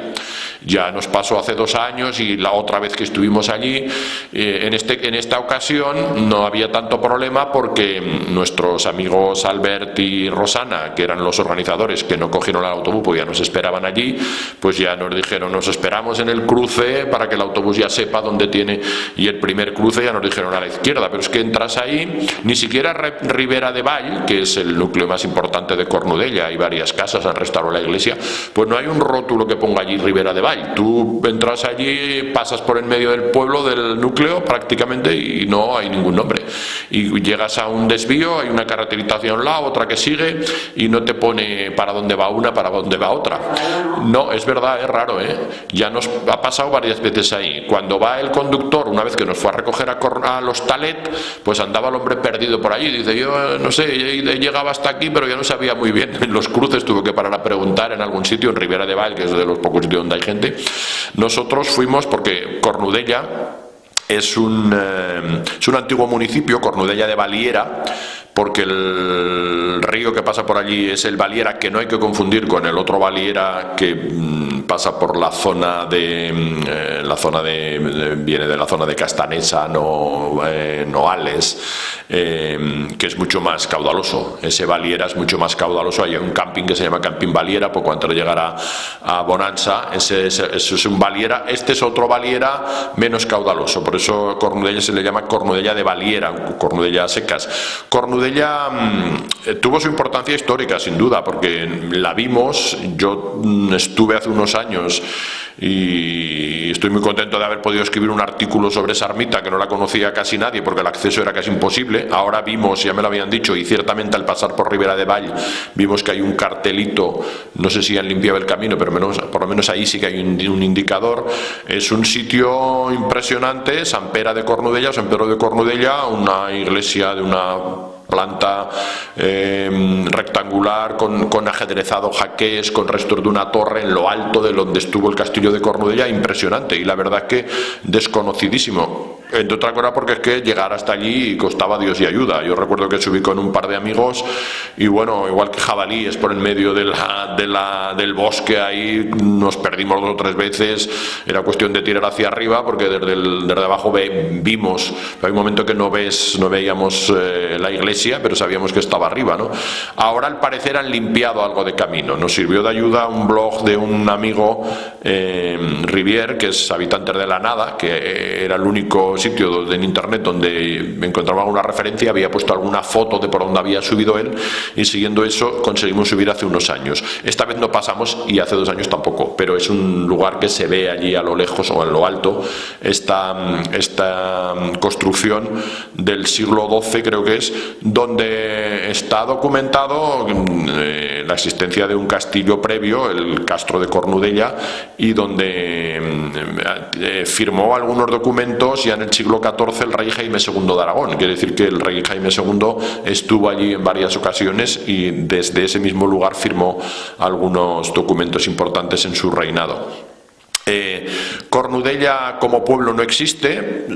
Ya nos pasó hace 2 años y la otra vez que estuvimos allí, en esta ocasión no había tanto problema, porque nuestros amigos Albert y Rosana, que eran los organizadores, que no cogieron el autobús porque ya nos esperaban allí, pues ya nos dijeron, nos esperamos en el cruce para que el autobús ya sepa dónde tiene, y el primer cruce ya nos dijeron a la izquierda, pero es que entras ahí, ni siquiera Ribera de Vall, que es el núcleo más importante de Cornudella, hay varias casas, han restaurado la iglesia, pues no hay un rótulo que ponga allí Ribera de Vall. Tú entras allí, pasas por en medio del pueblo, del núcleo prácticamente, y no hay ningún nombre, y llegas a un desvío, hay una carreterita hacia un lado, otra que sigue, y no te pone para dónde va una, para dónde va otra. No, es verdad, es raro, ya nos ha pasado varias veces ahí. Cuando va el conductor, una vez que nos fue a recoger a l'Hostalet, pues andaba el hombre perdido por allí, dice, yo no sé, llegaba hasta aquí, pero ya no sabía muy bien. En los cruces tuvo que parar a preguntar en algún sitio, en Ribera de Vall, que es de los pocos sitios donde hay gente. Nosotros fuimos porque Cornudella es un antiguo municipio, Cornudella de Valiera, porque el río que pasa por allí es el Valiera, que no hay que confundir con el otro Valiera que pasa por la zona viene de la zona de Castanesa, Noales, que es mucho más caudaloso. Ese Valiera es mucho más caudaloso. Hay un camping que se llama Camping Valiera, por cuando llegar a Bonanza, ese es un Valiera. Este es otro Valiera menos caudaloso, por eso Cornudella se le llama Cornudella de Valiera, Cornudella secas. Cornudella tuvo su importancia histórica, sin duda, porque la vimos. Yo estuve hace unos años y estoy muy contento de haber podido escribir un artículo sobre esa ermita, que no la conocía casi nadie porque el acceso era casi imposible. Ahora vimos, ya me lo habían dicho, y ciertamente al pasar por Ribera de Vall vimos que hay un cartelito, no sé si han limpiado el camino, pero por lo menos ahí sí que hay un indicador. Es un sitio impresionante, San Pedro de Cornudella, una iglesia de una planta rectangular con ajedrezado jaqués, con restos de una torre en lo alto de donde estuvo el castillo de Cornudella, impresionante, y la verdad que desconocidísimo. Entre otras cosas porque es que llegar hasta allí costaba Dios y ayuda. Yo recuerdo que subí con un par de amigos y bueno, igual que jabalíes por el medio del bosque, ahí nos perdimos 2 o 3 veces. Era cuestión de tirar hacia arriba porque desde abajo vimos, hay un momento que no veíamos la iglesia, pero sabíamos que estaba arriba, ¿no? Ahora al parecer han limpiado algo de camino. Nos sirvió de ayuda un blog de un amigo, Rivier, que es Habitantes de la Nada, que era el único sitio en internet donde encontraba alguna referencia, había puesto alguna foto de por donde había subido él, y siguiendo eso conseguimos subir hace unos años. Esta vez no pasamos y hace 2 años tampoco, pero es un lugar que se ve allí a lo lejos o en lo alto esta construcción del siglo XII, creo que es, donde está documentado la existencia de un castillo previo, el Castro de Cornudella, y donde firmó algunos documentos ya en el siglo XIV el rey Jaime II de Aragón. Quiere decir que el rey Jaime II estuvo allí en varias ocasiones y desde ese mismo lugar firmó algunos documentos importantes en su reinado. Cornudella como pueblo no existe,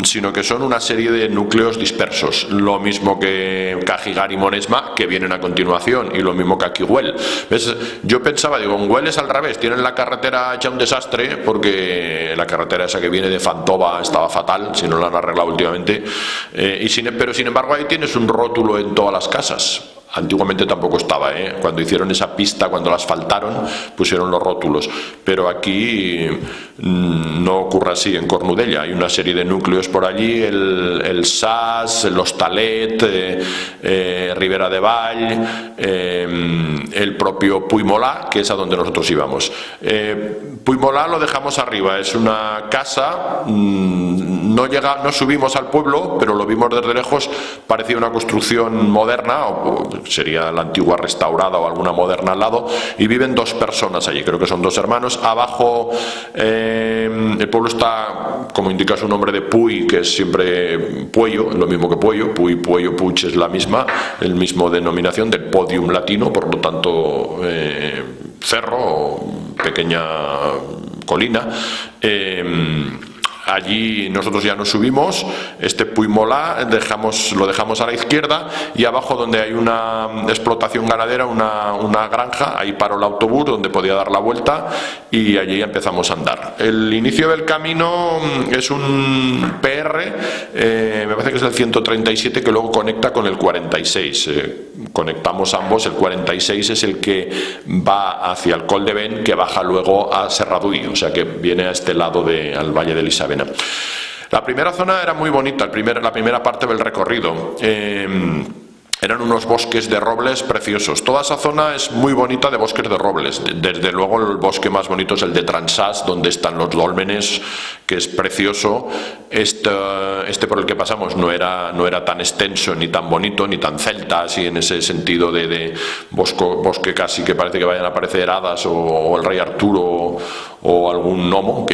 sino que son una serie de núcleos dispersos, lo mismo que Cajigar y Moresma, que vienen a continuación, y lo mismo que aquí Güell. ¿Ves? Yo pensaba, digo, en Güell es al revés, tienen la carretera hecha un desastre, porque la carretera esa que viene de Fantova estaba fatal, si no la han arreglado últimamente, pero sin embargo ahí tienes un rótulo en todas las casas. Antiguamente tampoco estaba, cuando hicieron esa pista, cuando la asfaltaron, pusieron los rótulos. Pero aquí no ocurre así en Cornudella. Hay una serie de núcleos por allí, el Sas, el Hostalet, Ribera de Vall, el propio Puigmolà, que es a donde nosotros íbamos. Puigmolà lo dejamos arriba, es una casa, no subimos al pueblo, pero lo vimos desde lejos, parecía una construcción moderna, o sería la antigua restaurada o alguna moderna al lado, y viven 2 personas allí, creo que son 2 hermanos. Abajo el pueblo está, como indica su nombre, de Puy, que es siempre Puello, lo mismo que Puello, Puy, Puello, Puig es el mismo denominación del podium latino, por lo tanto cerro o pequeña colina. Allí nosotros ya nos subimos, este Puigmolà lo dejamos a la izquierda, y abajo donde hay una explotación ganadera, una granja, ahí paró el autobús donde podía dar la vuelta y allí empezamos a andar. El inicio del camino es un PR, me parece que es el 137, que luego conecta con el 46. Conectamos ambos, el 46 es el que va hacia el Col de Ben, que baja luego a Serradui, o sea que viene a este lado al Valle de Elisabena. La primera zona era muy bonita, la primera parte del recorrido. Eran unos bosques de robles preciosos. Toda esa zona es muy bonita de bosques de robles. Desde luego el bosque más bonito es el de Transás, donde están los dólmenes, que es precioso. Este por el que pasamos no era tan extenso, ni tan bonito, ni tan celta, así en ese sentido de bosque casi que parece que vayan a aparecer hadas o el rey Arturo o algún gnomo.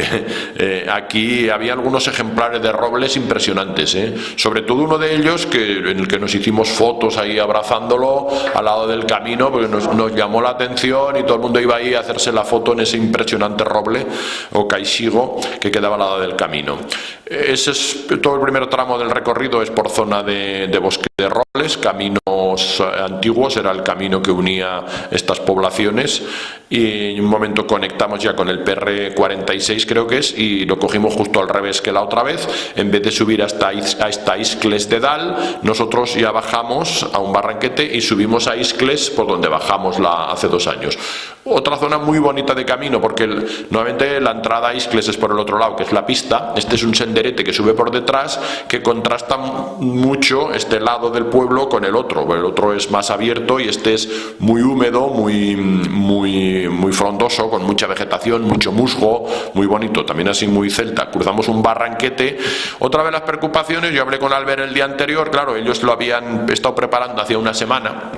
Aquí había algunos ejemplares de robles impresionantes, sobre todo uno de ellos en el que nos hicimos fotos ahí abrazándolo al lado del camino, porque nos llamó la atención y todo el mundo iba ahí a hacerse la foto en ese impresionante roble o caixigo que quedaba al lado del camino. Ese es todo el primer tramo del recorrido, es por zona de bosque de robles, caminos antiguos, era el camino que unía estas poblaciones, y en un momento conectamos ya con el PR46 creo que es, y lo cogimos justo al revés que la otra vez. En vez de subir hasta Iscles de Dal, nosotros ya bajamos a un barranquete y subimos a Iscles, por donde bajamos hace 2 años. Otra zona muy bonita de camino, porque nuevamente la entrada a Iscles es por el otro lado, que es la pista. Este es un senderete que sube por detrás, que contrasta mucho este lado del pueblo con el otro. El otro es más abierto y este es muy húmedo, muy frondoso, con mucha vegetación, mucho musgo, muy bonito, también así muy celta. Cruzamos un barranquete. Otra vez las preocupaciones, yo hablé con Albert el día anterior, claro, ellos lo habían estado preparando hacía una semana.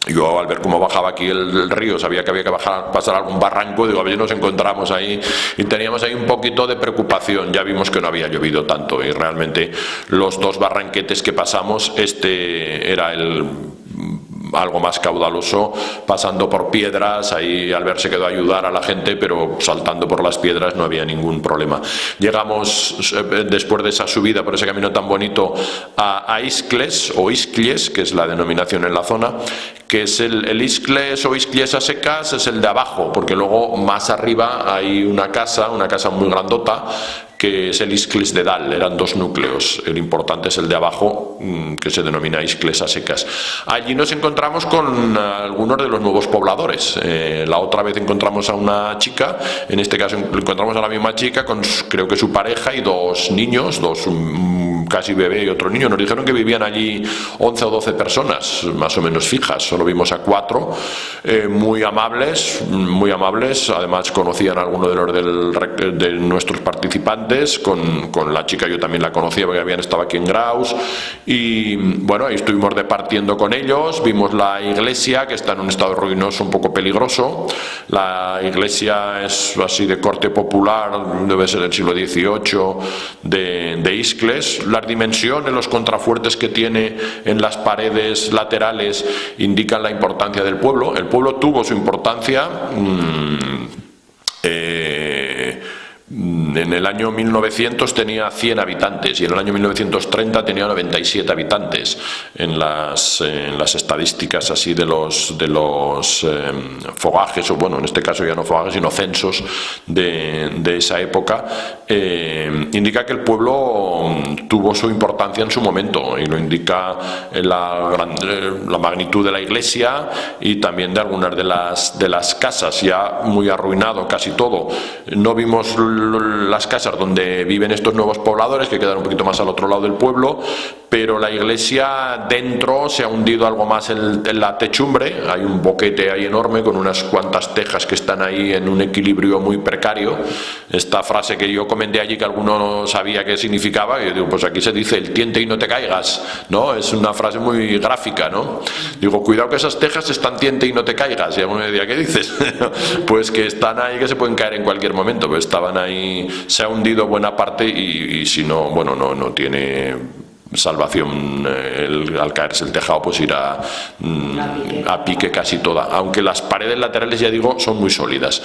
Yo al ver cómo bajaba aquí el río sabía que había que pasar algún barranco, digo, a ver, nos encontramos ahí y teníamos ahí un poquito de preocupación. Ya vimos que no había llovido tanto y realmente los 2 barranquetes que pasamos, este era el algo más caudaloso, pasando por piedras. Ahí Albert se quedó a ayudar a la gente, pero saltando por las piedras no había ningún problema. Llegamos después de esa subida por ese camino tan bonito a Iscles o Isclies, que es la denominación en la zona, que es el Iscles o Isclies a secas, es el de abajo, porque luego más arriba hay una casa muy grandota, que es el Iscles de Dal. Eran dos núcleos, el importante es el de abajo, que se denomina Iscles a secas. Allí nos encontramos con algunos de los nuevos pobladores. La otra vez encontramos a una chica, en este caso encontramos a la misma chica con creo que su pareja y dos niños, casi bebé y otro niño. Nos dijeron que vivían allí 11 o 12 personas, más o menos fijas. Solo vimos a 4, muy amables, además conocían a algunos de nuestros participantes. Con la chica yo también la conocía porque habían estado aquí en Graus, y bueno, ahí estuvimos departiendo con ellos. Vimos la iglesia, que está en un estado ruinoso un poco peligroso. La iglesia es así de corte popular, debe ser del siglo XVIII de Iscles. Las dimensiones, los contrafuertes que tiene en las paredes laterales indican la importancia del pueblo. El pueblo tuvo su importancia en el año 1900 tenía 100 habitantes y en el año 1930 tenía 97 habitantes en las estadísticas así de los fogajes, o bueno, en este caso ya no fogajes sino censos de esa época. Indica que el pueblo tuvo su importancia en su momento, y lo indica la magnitud de la iglesia y también de algunas de las casas, ya muy arruinado casi todo. No vimos las casas donde viven estos nuevos pobladores, que quedan un poquito más al otro lado del pueblo, pero la iglesia dentro se ha hundido algo más en la techumbre. Hay un boquete ahí enorme con unas cuantas tejas que están ahí en un equilibrio muy precario. Esta frase que yo comenté allí, que alguno no sabía qué significaba, y yo digo, pues aquí se dice el tiente y no te caigas, ¿no? Es una frase muy gráfica, ¿no? Digo, cuidado que esas tejas están tiente y no te caigas. Y alguno me decía, ¿qué dices? Pues que están ahí, que se pueden caer en cualquier momento. Pues estaban ahí, se ha hundido buena parte y si no, bueno, no tiene salvación. Al caerse el tejado pues irá a pique casi toda, aunque las paredes laterales, ya digo, son muy sólidas.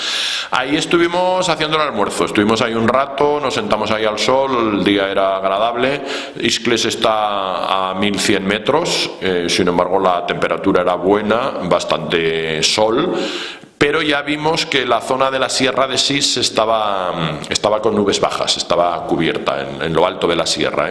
Ahí estuvimos haciendo el almuerzo, estuvimos ahí un rato, nos sentamos ahí al sol, el día era agradable. Iscles está a 1100 metros, sin embargo la temperatura era buena, bastante sol. Pero ya vimos que la zona de la sierra de Sis estaba con nubes bajas, estaba cubierta en lo alto de la sierra.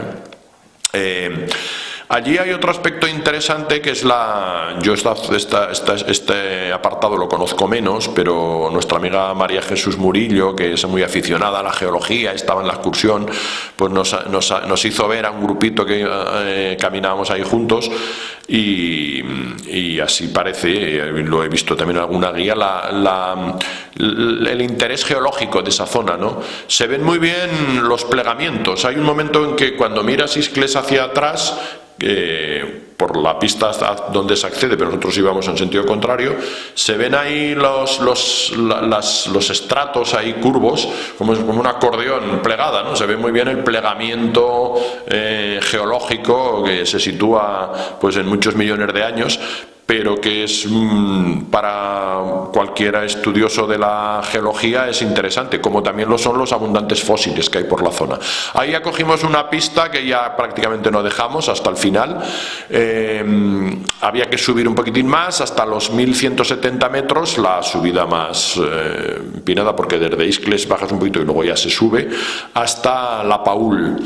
Allí hay otro aspecto interesante, que es yo este apartado lo conozco menos, pero nuestra amiga María Jesús Murillo, que es muy aficionada a la geología, estaba en la excursión, pues nos hizo ver a un grupito que caminábamos ahí juntos, y así parece, lo he visto también en alguna guía, el interés geológico de esa zona, ¿no? Se ven muy bien los plegamientos. Hay un momento en que cuando miras Iscles hacia atrás, por la pista donde se accede, pero nosotros íbamos en sentido contrario, se ven ahí los estratos ahí curvos, como un acordeón plegada, ¿no? Se ve muy bien el plegamiento geológico, que se sitúa pues en muchos millones de años, pero que es para cualquiera estudioso de la geología es interesante, como también lo son los abundantes fósiles que hay por la zona. Ahí acogimos una pista que ya prácticamente no dejamos hasta el final. Había que subir un poquitín más hasta los 1170 metros, la subida más empinada, porque desde Iscles bajas un poquito y luego ya se sube hasta La Paul,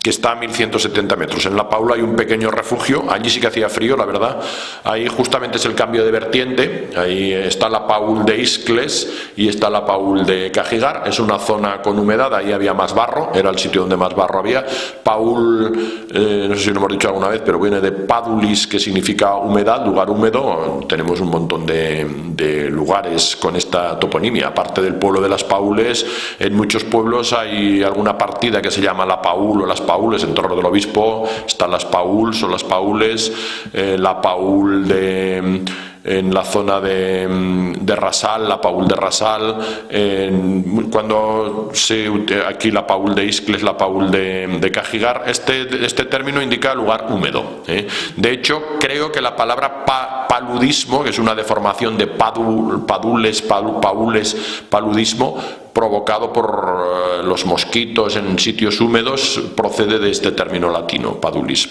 que está a 1170 metros. En La Paula hay un pequeño refugio, allí sí que hacía frío, la verdad. Ahí justamente es el cambio de vertiente. Ahí está La Paul de Iscles y está La Paul de Cajigar. Es una zona con humedad, ahí había más barro, era el sitio donde más barro había. Paul, no sé si lo hemos dicho alguna vez, pero viene de Padulis, que significa humedad, lugar húmedo. Tenemos un montón de lugares con esta toponimia. Aparte del pueblo de Las Paules, en muchos pueblos hay alguna partida que se llama La Paul o Las Paules, en Torre del Obispo están Las Pauls o Las Paules, La Paul en la zona de Rasal, La Paul de Rasal, aquí La Paul de Iscles, La Paul de Cajigar. Este término indica lugar húmedo. De hecho, creo que la palabra paludismo, que es una deformación de paules, paludismo, provocado por los mosquitos en sitios húmedos, procede de este término latino, paules,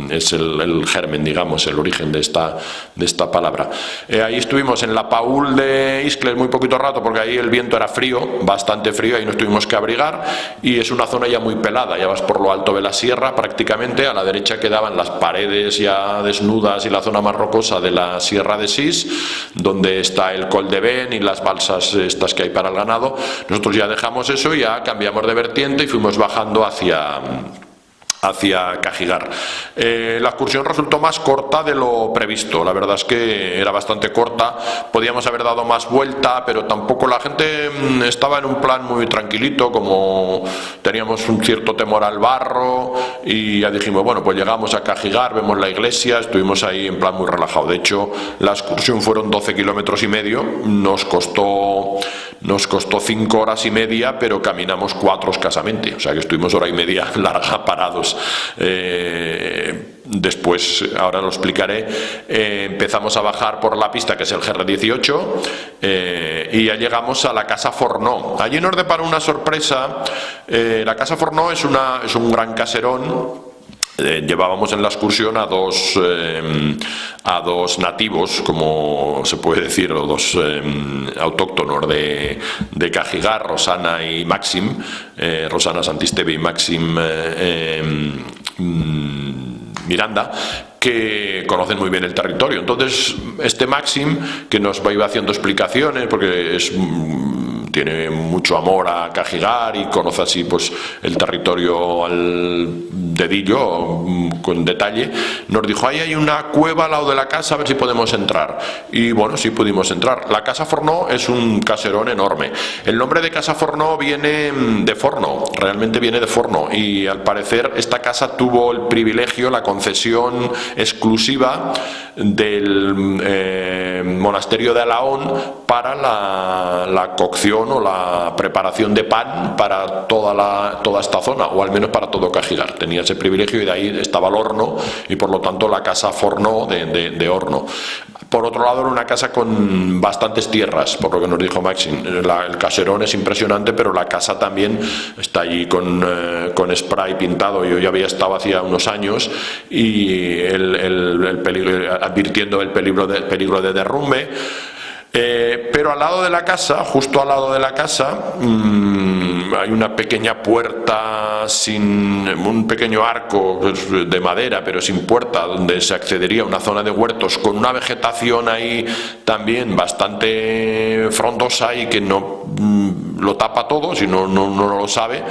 es el germen, digamos, el origen de esta palabra. Ahí estuvimos en la paúl de Iscles muy poquito rato, porque ahí el viento era frío, bastante frío, ahí nos tuvimos que abrigar, y es una zona ya muy pelada, ya vas por lo alto de la sierra prácticamente. A la derecha quedaban las paredes ya desnudas y la zona más rocosa de la Sierra de Sis, donde está el Col de Ben y las balsas estas que hay para el ganado. Nosotros ya dejamos eso, ya cambiamos de vertiente y fuimos bajando hacia Cajigar. La excursión resultó más corta de lo previsto, la verdad es que era bastante corta, podíamos haber dado más vuelta, pero tampoco la gente estaba en un plan muy tranquilito, como teníamos un cierto temor al barro, y ya dijimos, bueno, pues llegamos a Cajigar, vemos la iglesia, estuvimos ahí en plan muy relajado. De hecho, la excursión fueron 12,5 kilómetros, nos costó 5 horas y media, pero caminamos 4 escasamente, o sea que estuvimos hora y media larga parados. Después, ahora lo explicaré, empezamos a bajar por la pista, que es el GR18, y ya llegamos a la Casa Fornó. Allí nos deparó una sorpresa. La Casa Fornó es un gran caserón. Llevábamos en la excursión a dos nativos, como se puede decir, o dos autóctonos de Cajigar, Rosana y Maxim, Rosana Santisteve y Maxim Miranda, que conocen muy bien el territorio. Entonces, este Maxim, que nos iba haciendo explicaciones, porque tiene mucho amor a Cajigar y conoce así pues el territorio al dedillo, con detalle, nos dijo, ahí hay una cueva al lado de la casa, a ver si podemos entrar. Y bueno, sí pudimos entrar. La Casa Fornó es un caserón enorme. El nombre de Casa Fornó viene de forno, realmente viene de forno, y al parecer esta casa tuvo el privilegio, la concesión exclusiva del monasterio de Alaón para la cocción o la preparación de pan para toda esta zona, o al menos para todo Cajigar. Tenía ese privilegio, y de ahí estaba el horno, y por lo tanto la Casa Fornó de horno. Por otro lado, era una casa con bastantes tierras, por lo que nos dijo Maxim. El caserón es impresionante, pero la casa también está allí con spray pintado. Yo ya había estado hacía unos años, y el peligro, advirtiendo el peligro de derrumbe. Pero al lado de la casa, justo al lado de la casa, hay una pequeña puerta, un pequeño arco de madera, pero sin puerta, donde se accedería a una zona de huertos con una vegetación ahí también bastante frondosa y que no lo tapa todo, si no lo sabe.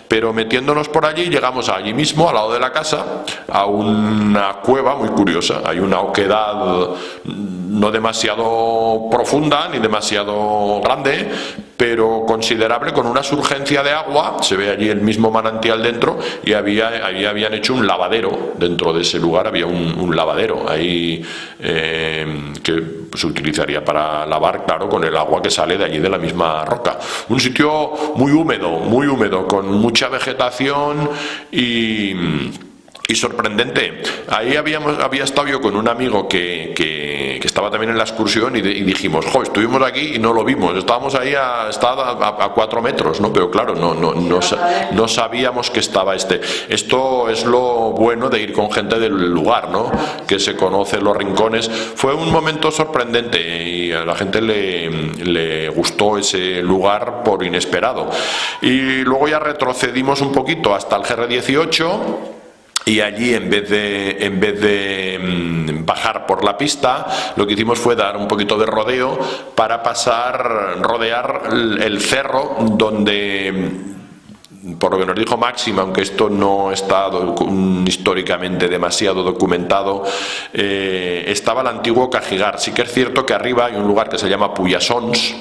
Pero metiéndonos por allí, llegamos allí mismo, al lado de la casa, a una cueva muy curiosa. Hay una oquedad no demasiado profunda ni demasiado grande, pero considerable, con una surgencia de agua. Se ve allí el mismo manantial dentro, y habían hecho un lavadero dentro de ese lugar. Había un lavadero ahí que se utilizaría para lavar, claro, con el agua que sale de allí de la misma roca. Un sitio muy húmedo, con mucha vegetación y sorprendente. Ahí había estado yo con un amigo que estaba también en la excursión, y dijimos, estuvimos aquí y no lo vimos. Estábamos ahí a 4 metros, ¿no? Pero claro, no sabíamos que estaba Esto es lo bueno de ir con gente del lugar, ¿no? Que se conoce los rincones. Fue un momento sorprendente, y a la gente le gustó ese lugar por inesperado. Y luego ya retrocedimos un poquito hasta el GR18. Y allí, en vez de bajar por la pista, lo que hicimos fue dar un poquito de rodeo para rodear el cerro, donde, por lo que nos dijo Maxim, aunque esto no está históricamente demasiado documentado, estaba el antiguo Cajigar. Sí que es cierto que arriba hay un lugar que se llama Puyassons,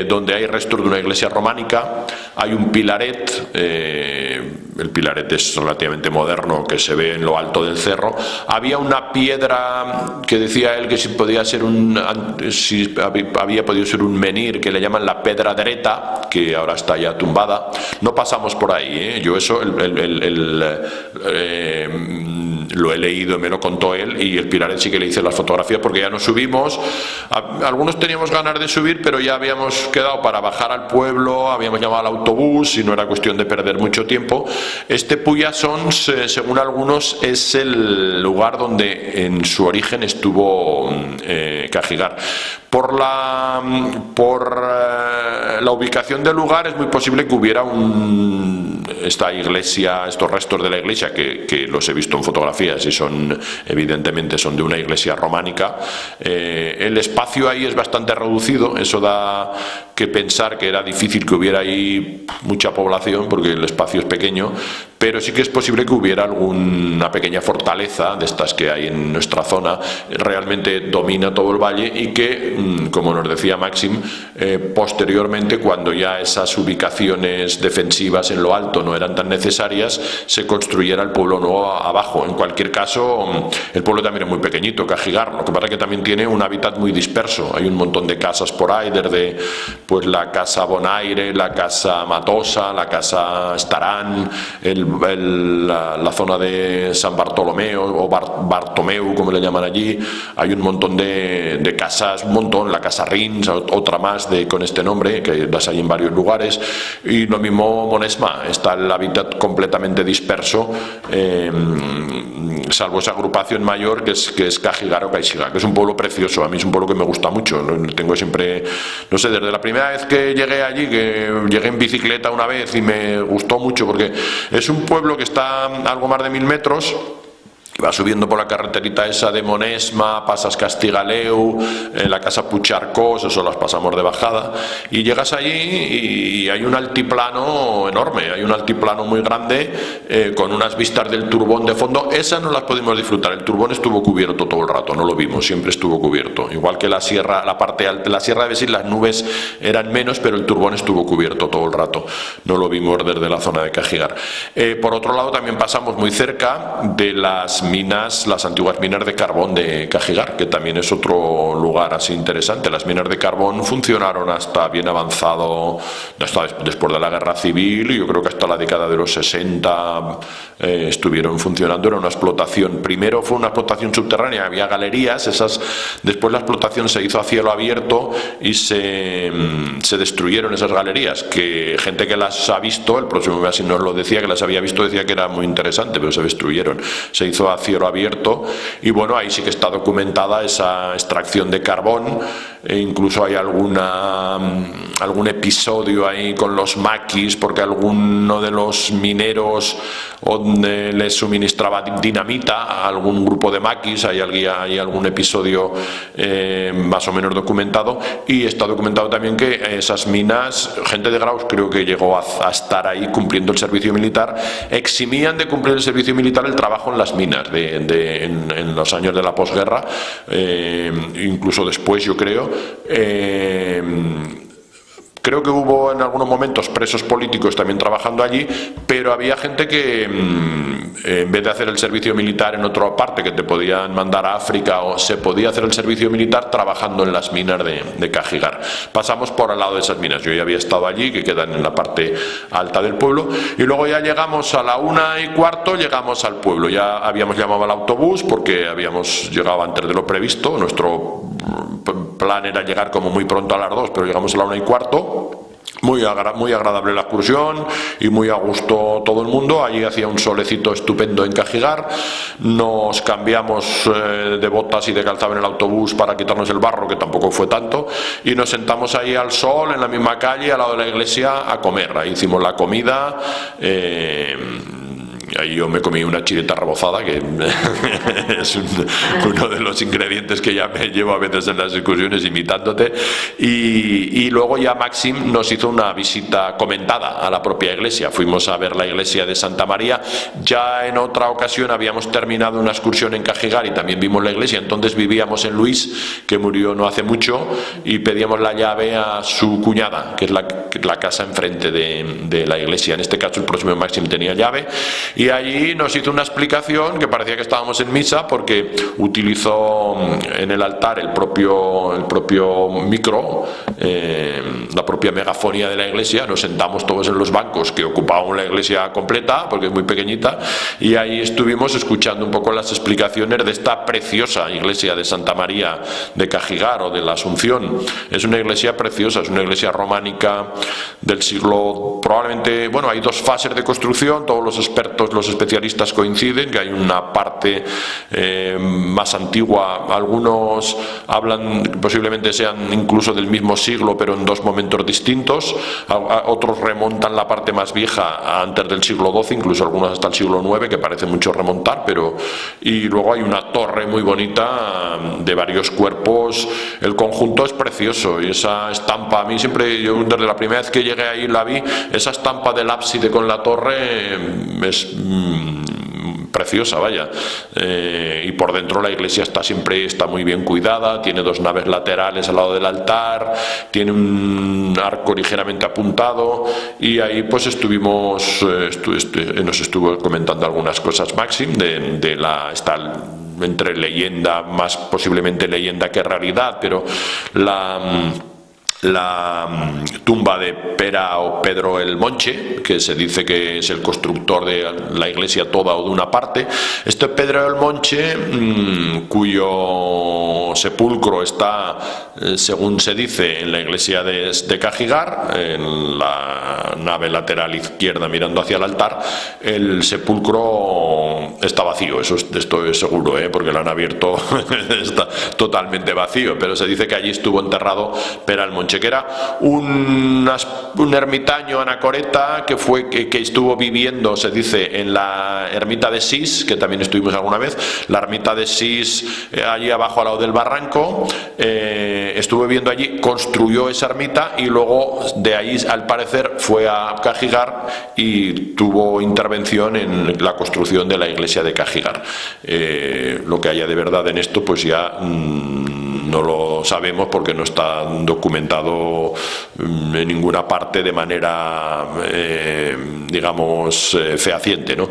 donde hay restos de una iglesia románica. Hay un pilaret, el pilaret es relativamente moderno, que se ve en lo alto del cerro. Había una piedra que decía él que si había podido ser un menhir, que le llaman la Pedra Dreta, que ahora está ya tumbada. No pasamos por ahí, Yo eso, lo he leído, me lo contó él, y el Piraret sí que le hice las fotografías porque ya nos subimos. Algunos teníamos ganas de subir, pero ya habíamos quedado para bajar al pueblo, habíamos llamado al autobús y no era cuestión de perder mucho tiempo. Este Puyasons, según algunos, es el lugar donde en su origen estuvo Cajigar. Por la ubicación del lugar es muy posible que hubiera esta iglesia, estos restos de la iglesia, que los he visto en fotografías y evidentemente son de una iglesia románica. El espacio ahí es bastante reducido, eso da que pensar que era difícil que hubiera ahí mucha población porque el espacio es pequeño, pero sí que es posible que hubiera alguna pequeña fortaleza de estas que hay en nuestra zona, realmente domina todo el valle y que, como nos decía Maxim, posteriormente, cuando ya esas ubicaciones defensivas en lo alto no eran tan necesarias, se construyera el pueblo nuevo abajo. En cualquier caso, el pueblo también es muy pequeñito, Cajigar, lo que pasa es que también tiene un hábitat muy disperso, hay un montón de casas por ahí, desde pues la casa Bonaire, la casa Matosa, la casa Estarán, la zona de San Bartolomeo o Bartomeu, como le llaman allí. Hay un montón de casas, un montón, la casa Rins, otra más con este nombre, que las hay en varios lugares, y lo mismo Monesma, está el hábitat completamente disperso, salvo esa agrupación mayor que es Cajigar o Caixiga, que es un pueblo precioso. A mí es un pueblo que me gusta mucho, tengo siempre, no sé, desde la primera vez que llegué allí, que llegué en bicicleta una vez y me gustó mucho porque es un pueblo que está a algo más de 1000 metros. Va subiendo por la carreterita esa de Monesma, pasas Castigaleu, la casa Pucharcós, eso las pasamos de bajada, y llegas allí y hay un altiplano enorme, hay un altiplano muy grande, con unas vistas del Turbón de fondo. Esas no las pudimos disfrutar, el Turbón estuvo cubierto todo el rato, no lo vimos, siempre estuvo cubierto, igual que la sierra, la parte alta, la Sierra de Besís, las nubes eran menos, pero el Turbón estuvo cubierto todo el rato, no lo vimos desde la zona de Cajigar. Por otro lado, también pasamos muy cerca de las antiguas minas de carbón de Cajigar, que también es otro lugar así interesante. Las minas de carbón funcionaron hasta bien avanzado, hasta después de la Guerra Civil, y yo creo que hasta la década de los 60 estuvieron funcionando. Era una explotación, primero fue una explotación subterránea, había galerías, después la explotación se hizo a cielo abierto y se destruyeron esas galerías, que gente que las ha visto, el próximo mes si nos lo decía, que las había visto, decía que era muy interesante, pero se destruyeron, se hizo a cielo abierto, y bueno, ahí sí que está documentada esa extracción de carbón, e incluso hay algún episodio ahí con los maquis, porque alguno de los mineros les suministraba dinamita a algún grupo de maquis. Hay algún episodio más o menos documentado, y está documentado también que esas minas, gente de Graus creo que llegó a estar ahí cumpliendo el servicio militar, eximían de cumplir el servicio militar el trabajo en las minas en los años de la posguerra, incluso después, yo creo. Creo que hubo en algunos momentos presos políticos también trabajando allí, pero había gente que en vez de hacer el servicio militar en otra parte, que te podían mandar a África, o se podía hacer el servicio militar trabajando en las minas de Cajigar. Pasamos por al lado de esas minas, yo ya había estado allí, que quedan en la parte alta del pueblo, y luego ya llegamos a la 1:15, llegamos al pueblo. Ya habíamos llamado al autobús porque habíamos llegado antes de lo previsto. Nuestro plan era llegar como muy pronto a las 2, pero llegamos a la 1:15. Muy agradable la excursión y muy a gusto todo el mundo. Allí hacía un solecito estupendo en Cajigar. Nos cambiamos de botas y de calzado en el autobús para quitarnos el barro, que tampoco fue tanto, y nos sentamos ahí al sol en la misma calle al lado de la iglesia a comer. Ahí hicimos la comida. Ahí yo me comí una chireta rebozada, que es uno de los ingredientes que ya me llevo a veces en las excursiones imitándote, y luego ya Maxim nos hizo una visita comentada a la propia iglesia. Fuimos a ver la iglesia de Santa María. Ya en otra ocasión habíamos terminado una excursión en Cajigar y también vimos la iglesia. Entonces vivíamos en Luis, que murió no hace mucho, y pedíamos la llave a su cuñada, que es la casa enfrente de la iglesia. En este caso el próximo Maxim tenía llave, Y allí nos hizo una explicación que parecía que estábamos en misa, porque utilizó en el altar el propio micro, la propia megafonía de la iglesia. Nos sentamos todos en los bancos que ocupaban la iglesia completa, porque es muy pequeñita, y ahí estuvimos escuchando un poco las explicaciones de esta preciosa iglesia de Santa María de Cajigar o de la Asunción. Es una iglesia preciosa, es una iglesia románica del siglo, probablemente, bueno, hay dos fases de construcción, todos los expertos, los especialistas coinciden que hay una parte más antigua, algunos hablan posiblemente sean incluso del mismo siglo pero en dos momentos distintos, otros remontan la parte más vieja antes del siglo XII, incluso algunos hasta el siglo IX, que parece mucho remontar, y luego hay una torre muy bonita de varios cuerpos. El conjunto es precioso y esa estampa, a mí siempre, yo desde la primera vez que llegué ahí la vi, esa estampa del ábside con la torre es preciosa, vaya. Y por dentro la iglesia está muy bien cuidada, tiene dos naves laterales al lado del altar, tiene un arco ligeramente apuntado, y ahí pues nos estuvo comentando algunas cosas Maxim de esta, entre leyenda, más posiblemente leyenda que realidad, pero la tumba de Pera o Pedro el Monche, que se dice que es el constructor de la iglesia toda o de una parte. Este Pedro el Monche, cuyo sepulcro está, según se dice, en la iglesia de Cajigar, en la nave lateral izquierda mirando hacia el altar, el sepulcro está vacío, esto es seguro, porque lo han abierto, está totalmente vacío, pero se dice que allí estuvo enterrado Pera el Monche, que era un ermitaño anacoreta que estuvo viviendo, se dice, en la ermita de Sis, que también estuvimos alguna vez, la ermita de Sis, allí abajo al lado del barranco, estuvo viviendo allí, construyó esa ermita y luego de ahí, al parecer, fue a Cajigar y tuvo intervención en la construcción de la iglesia de Cajigar. Lo que haya de verdad en esto, pues ya no lo sabemos porque no está documentado en ninguna parte de manera, digamos, fehaciente, ¿no?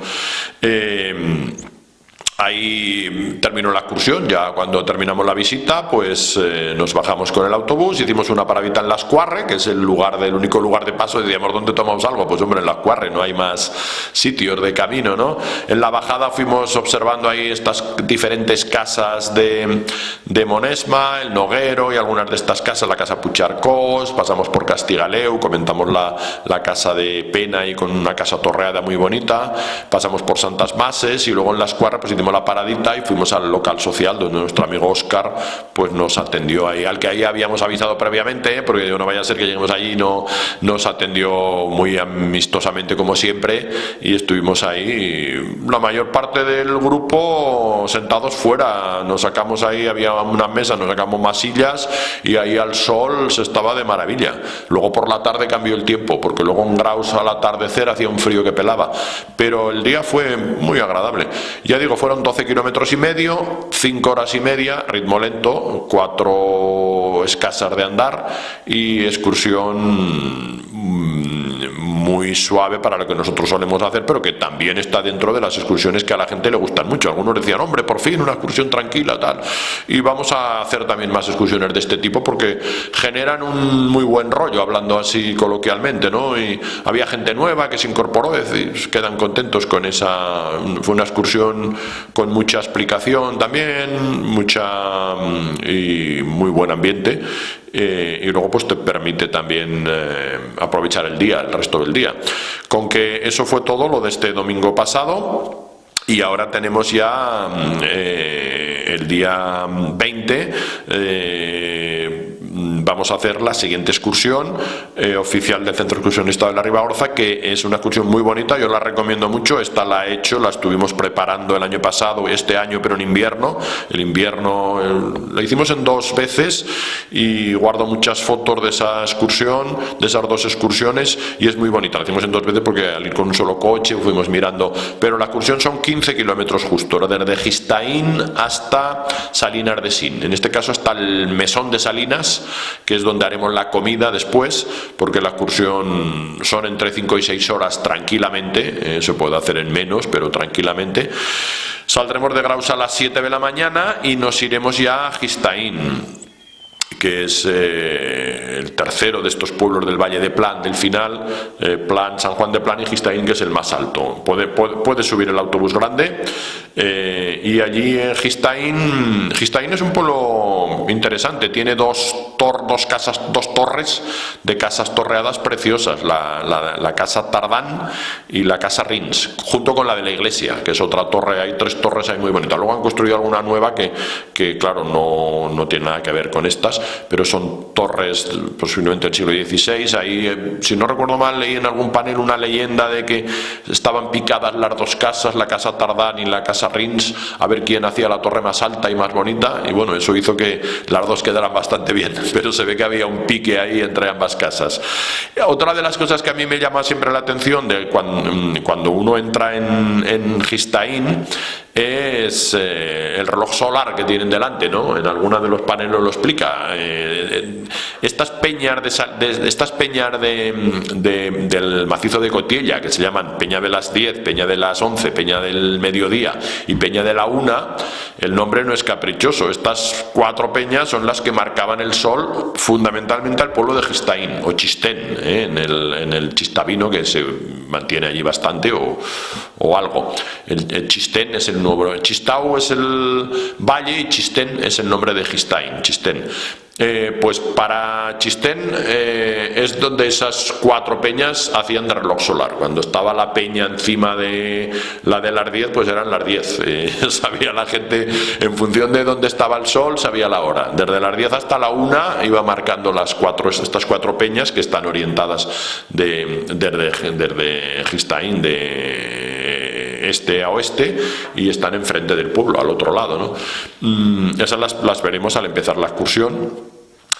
Ahí terminó la excursión. Ya cuando terminamos la visita, pues nos bajamos con el autobús, hicimos una paradita en Las Cuarre, que es el único lugar de paso. Decíamos, ¿dónde tomamos algo? Pues hombre, en Las Cuarre no hay más sitios de camino, ¿no? En la bajada fuimos observando ahí estas diferentes casas de Monesma, el Noguero y algunas de estas casas, la casa Pucharcós, pasamos por Castigaleu, comentamos la casa de Pena y con una casa torreada muy bonita, pasamos por Santas Mases y luego en Las Cuarre pues hicimos la paradita y fuimos al local social donde nuestro amigo Óscar pues nos atendió ahí, al que ahí habíamos avisado previamente, porque no vaya a ser que lleguemos allí y no nos atendió muy amistosamente como siempre, y estuvimos ahí la mayor parte del grupo sentados fuera. Nos sacamos ahí, había una mesa, nos sacamos más sillas y ahí al sol se estaba de maravilla. Luego por la tarde cambió el tiempo, porque luego en Graus al atardecer hacía un frío que pelaba, pero el día fue muy agradable. Ya digo, fueron 12 kilómetros y medio, 5 horas y media, ritmo lento, 4 escasas de andar y excursión muy suave para lo que nosotros solemos hacer, pero que también está dentro de las excursiones que a la gente le gustan mucho. Algunos decían, hombre, por fin una excursión tranquila, tal. Y vamos a hacer también más excursiones de este tipo porque generan un muy buen rollo, hablando así coloquialmente, ¿no? Y había gente nueva que se incorporó, es decir, quedan contentos con esa. Fue una excursión con mucha explicación también, y muy buen ambiente. Y luego pues te permite también aprovechar el resto del día. Con que eso fue todo lo de este domingo pasado. Y ahora tenemos ya el día 20, vamos a hacer la siguiente excursión oficial del Centro Excursionista de la Ribagorza, que es una excursión muy bonita, yo la recomiendo mucho. Esta la estuvimos preparando el año pasado y este año, pero en invierno. El invierno la hicimos en 2 veces y guardo muchas fotos de esa excursión, de esas 2 excursiones, y es muy bonita. La hicimos en 2 veces porque al ir con un solo coche fuimos mirando, pero la excursión son 15 kilómetros justo, desde Gistaín hasta Salinas de Sin. En este caso hasta el mesón de Salinas, que es donde haremos la comida después, porque la excursión son entre 5 y 6 horas tranquilamente, se puede hacer en menos, pero tranquilamente. Saldremos de Graus a las 7 de la mañana y nos iremos ya a Gistaín, que es el tercero de estos pueblos del Valle de Plan, del final, Plan, San Juan de Plan y Gistaín, que es el más alto. Puede subir el autobús grande, y allí en Gistaín es un pueblo interesante, tiene dos torres de casas torreadas preciosas, la casa Tardán y la casa Rins, junto con la de la iglesia, que es otra torre. Hay 3 torres ahí muy bonitas. Luego han construido alguna nueva que claro, no tiene nada que ver con estas, pero son torres posiblemente del siglo XVI. Ahí, si no recuerdo mal, leí en algún panel una leyenda de que estaban picadas las 2 casas, la casa Tardán y la casa Rins, a ver quién hacía la torre más alta y más bonita, y bueno, eso hizo que las 2 quedaran bastante bien, pero se ve que había un pique ahí entre ambas casas. Otra de las cosas que a mí me llama siempre la atención de cuando uno entra en Gistaín es el reloj solar que tienen delante, ¿no? En alguna de los paneles lo explica. Estas peñas del macizo de Cotiella, que se llaman Peña de las 10, Peña de las 11, Peña del Mediodía y Peña de la 1, el nombre no es caprichoso. Estas 4 peñas son las que marcaban el sol fundamentalmente al pueblo de Gistaín o Chistén, en el chistavino, que se mantiene allí bastante, o algo. El Chistén es el nuevo, Chistau es el valle y Chistén es el nombre de Gistaín, Chistén. Pues para Chistén es donde esas 4 peñas hacían de reloj solar. Cuando estaba la peña encima de la de las 10, pues eran las 10. Sabía la gente, en función de dónde estaba el sol, sabía la hora. Desde las 10 hasta la 1 iba marcando estas 4 peñas, que están orientadas desde Gistaín, de este a oeste, y están enfrente del pueblo, al otro lado, ¿no? Esas las veremos al empezar la excursión.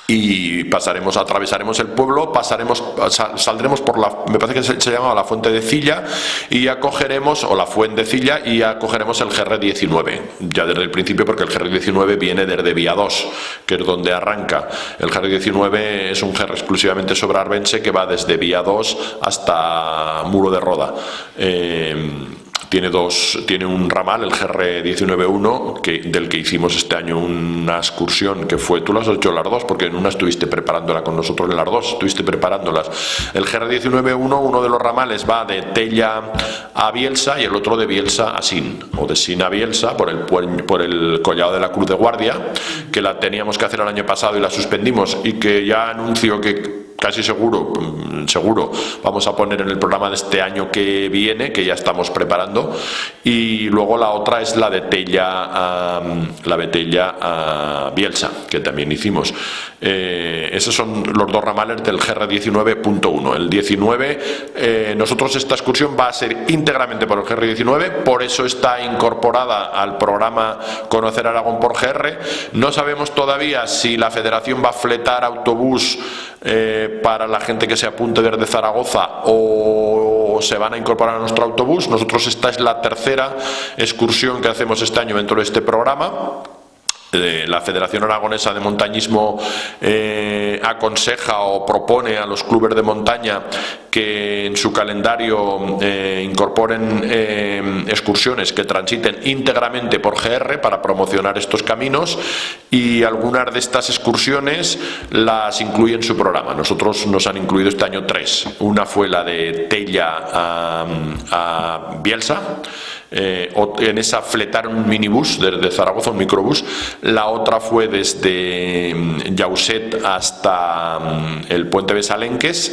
Y atravesaremos el pueblo, saldremos por me parece que se llamaba la Fuente de Cilla, y ya cogeremos, o la Fuente de Cilla, y ya cogeremos el GR19, ya desde el principio, porque el GR19 viene desde Vía 2, que es donde arranca. El GR19 es un GR exclusivamente sobre Arbense, que va desde Vía 2 hasta Muro de Roda. Tiene un ramal, el GR19-1, del que hicimos este año una excursión, que fue, tú las has hecho las 2, porque en una estuviste preparándola con nosotros, en las 2 estuviste preparándolas. El GR19-1, uno de los ramales va de Tella a Bielsa y el otro de Bielsa a Sin, o de Sin a Bielsa, por el Collado de la Cruz de Guardia, que la teníamos que hacer el año pasado y la suspendimos, y que ya anuncio que casi seguro vamos a poner en el programa de este año que viene, que ya estamos preparando. Y luego la otra es la de Tella a Bielsa, que también hicimos. Esos son los 2 ramales del GR19.1. El 19, nosotros esta excursión va a ser íntegramente por el GR19, por eso está incorporada al programa Conocer Aragón por GR. No sabemos todavía si la Federación va a fletar autobús para la gente que se apunte desde Zaragoza, o se van a incorporar a nuestro autobús. Nosotros, esta es la 3ª excursión que hacemos este año dentro de este programa. La Federación Aragonesa de Montañismo aconseja o propone a los clubes de montaña que en su calendario incorporen excursiones que transiten íntegramente por GR para promocionar estos caminos, y algunas de estas excursiones las incluye en su programa. Nosotros nos han incluido este año 3. Una fue la de Tella a Bielsa. En esa fletaron un minibús desde Zaragoza, un microbús. La otra fue desde Jauset hasta el Puente de Salenques,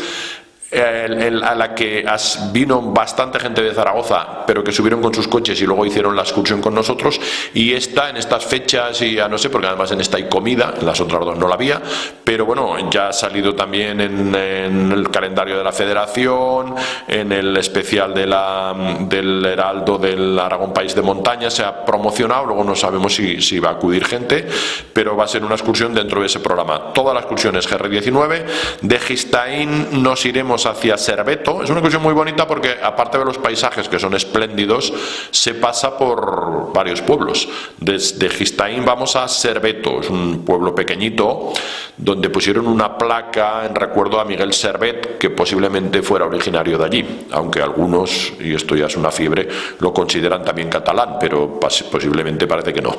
a la que vino bastante gente de Zaragoza, pero que subieron con sus coches y luego hicieron la excursión con nosotros. Y esta, en estas fechas, y ya no sé, porque además en esta hay comida, en las otras 2 no la había, pero bueno, ya ha salido también en el calendario de la Federación, en el especial del Heraldo del Aragón País de Montaña, se ha promocionado. Luego no sabemos si va a acudir gente, pero va a ser una excursión dentro de ese programa. Toda la excursión es GR19. De Gistaín nos iremos hacia Cerveto. Es una excursión muy bonita porque, aparte de los paisajes que son espléndidos, se pasa por varios pueblos. Desde Gistaín vamos a Cerveto, es un pueblo pequeñito donde pusieron una placa en recuerdo a Miguel Servet, que posiblemente fuera originario de allí, aunque algunos, y esto ya es una fiebre, lo consideran también catalán, pero posiblemente parece que no.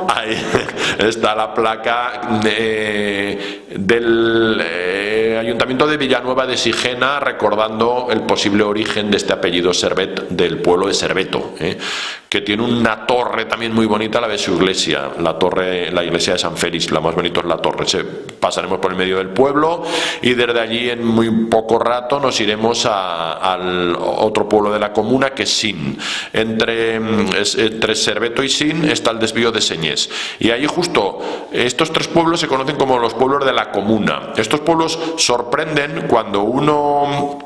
Ahí está la placa del Ayuntamiento de Villanueva de Sigena, recordando el posible origen de este apellido Servet del pueblo de Serveto, que tiene una torre también muy bonita, la de su iglesia, la iglesia de San Félix, la más bonita es la torre. Pasaremos por el medio del pueblo y desde allí en muy poco rato nos iremos al otro pueblo de la comuna, que es Sin. Entre Serveto y Sin está el desvío de Señés, y allí justo estos tres pueblos se conocen como los pueblos de la comuna. Estos pueblos sorprenden cuando uno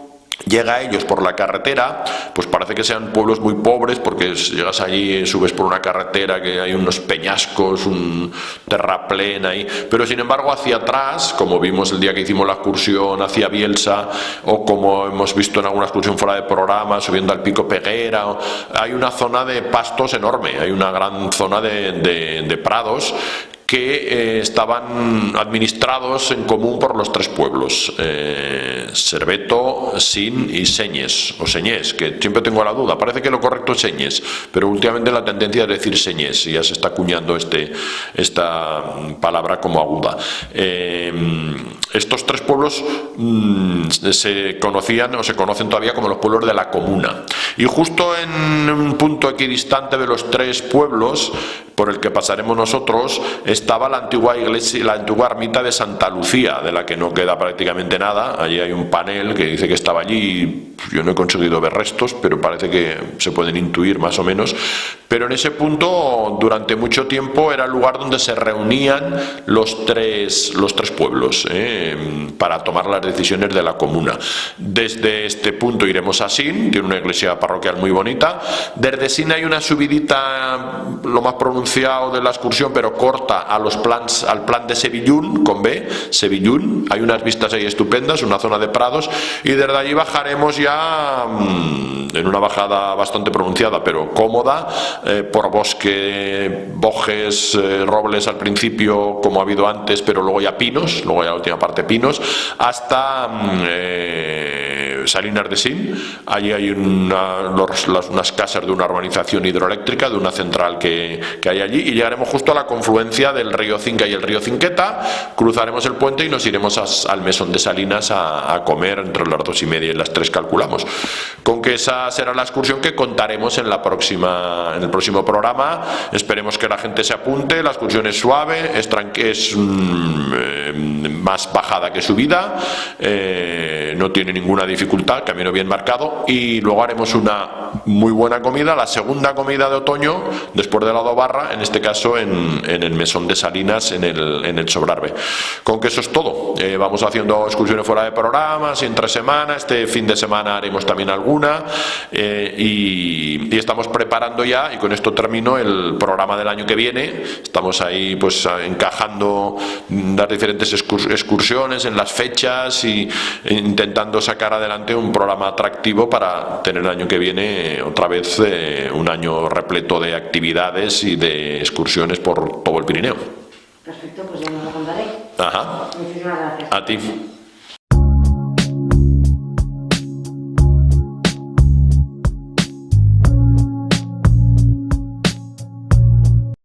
llega a ellos por la carretera, pues parece que sean pueblos muy pobres, porque llegas allí, subes por una carretera que hay unos peñascos, un terraplén ahí, pero sin embargo hacia atrás, como vimos el día que hicimos la excursión hacia Bielsa, o como hemos visto en alguna excursión fuera de programa, subiendo al Pico Peguera, hay una zona de pastos enorme, hay una gran zona de prados que estaban administrados en común por los tres pueblos, Serveto, Sin y Señés, o Señés, que siempre tengo la duda, parece que lo correcto es Señés, pero últimamente la tendencia es decir Señés, y ya se está acuñando esta palabra como aguda. Estos tres pueblos se conocían o se conocen todavía como los pueblos de la comuna, y justo en un punto equidistante de los tres pueblos por el que pasaremos nosotros estaba la antigua iglesia, la antigua ermita de Santa Lucía, de la que no queda prácticamente nada. Allí hay un panel que dice que estaba allí, yo no he conseguido ver restos, pero parece que se pueden intuir más o menos. Pero en ese punto, durante mucho tiempo, era el lugar donde se reunían los tres pueblos para tomar las decisiones de la comuna. Desde este punto iremos a Sin, tiene una iglesia parroquial muy bonita. Desde Sin hay una subidita, lo más pronunciado de la excursión, pero corta, al plan de Sevillún, con B, Sevillún. Hay unas vistas ahí estupendas, una zona de prados, y desde allí bajaremos ya en una bajada bastante pronunciada, pero cómoda, por bosque, bojes, robles al principio, como ha habido antes, pero luego ya pinos, luego ya la última parte pinos, hasta Salinas de Sin. Allí hay unas casas de una urbanización hidroeléctrica, de una central que hay allí, y llegaremos justo a la confluencia del río Cinca y el río Cinqueta, cruzaremos el puente y nos iremos al mesón de Salinas a comer entre las 2:30 y las 3 calculamos. Con que esa será la excursión que contaremos en el próximo programa. Esperemos que la gente se apunte. La excursión es suave, es más bajada que subida, no tiene ninguna dificultad, camino bien marcado, y luego haremos una muy buena comida, la segunda comida de otoño después de la Dobarra, en este caso en el mesón de Salinas, en el Sobrarbe. Con que eso es todo. Vamos haciendo excursiones fuera de programas y entre semana. Este fin de semana haremos también alguna, y estamos preparando ya, y con esto termino, el programa del año que viene. Estamos ahí pues encajando las diferentes excursiones en las fechas y intentando sacar adelante un programa atractivo para tener el año que viene otra vez un año repleto de actividades y de excursiones por todo el Pirineo. Perfecto, pues ya me lo contaré. Ajá. Muchísimas gracias. A ti.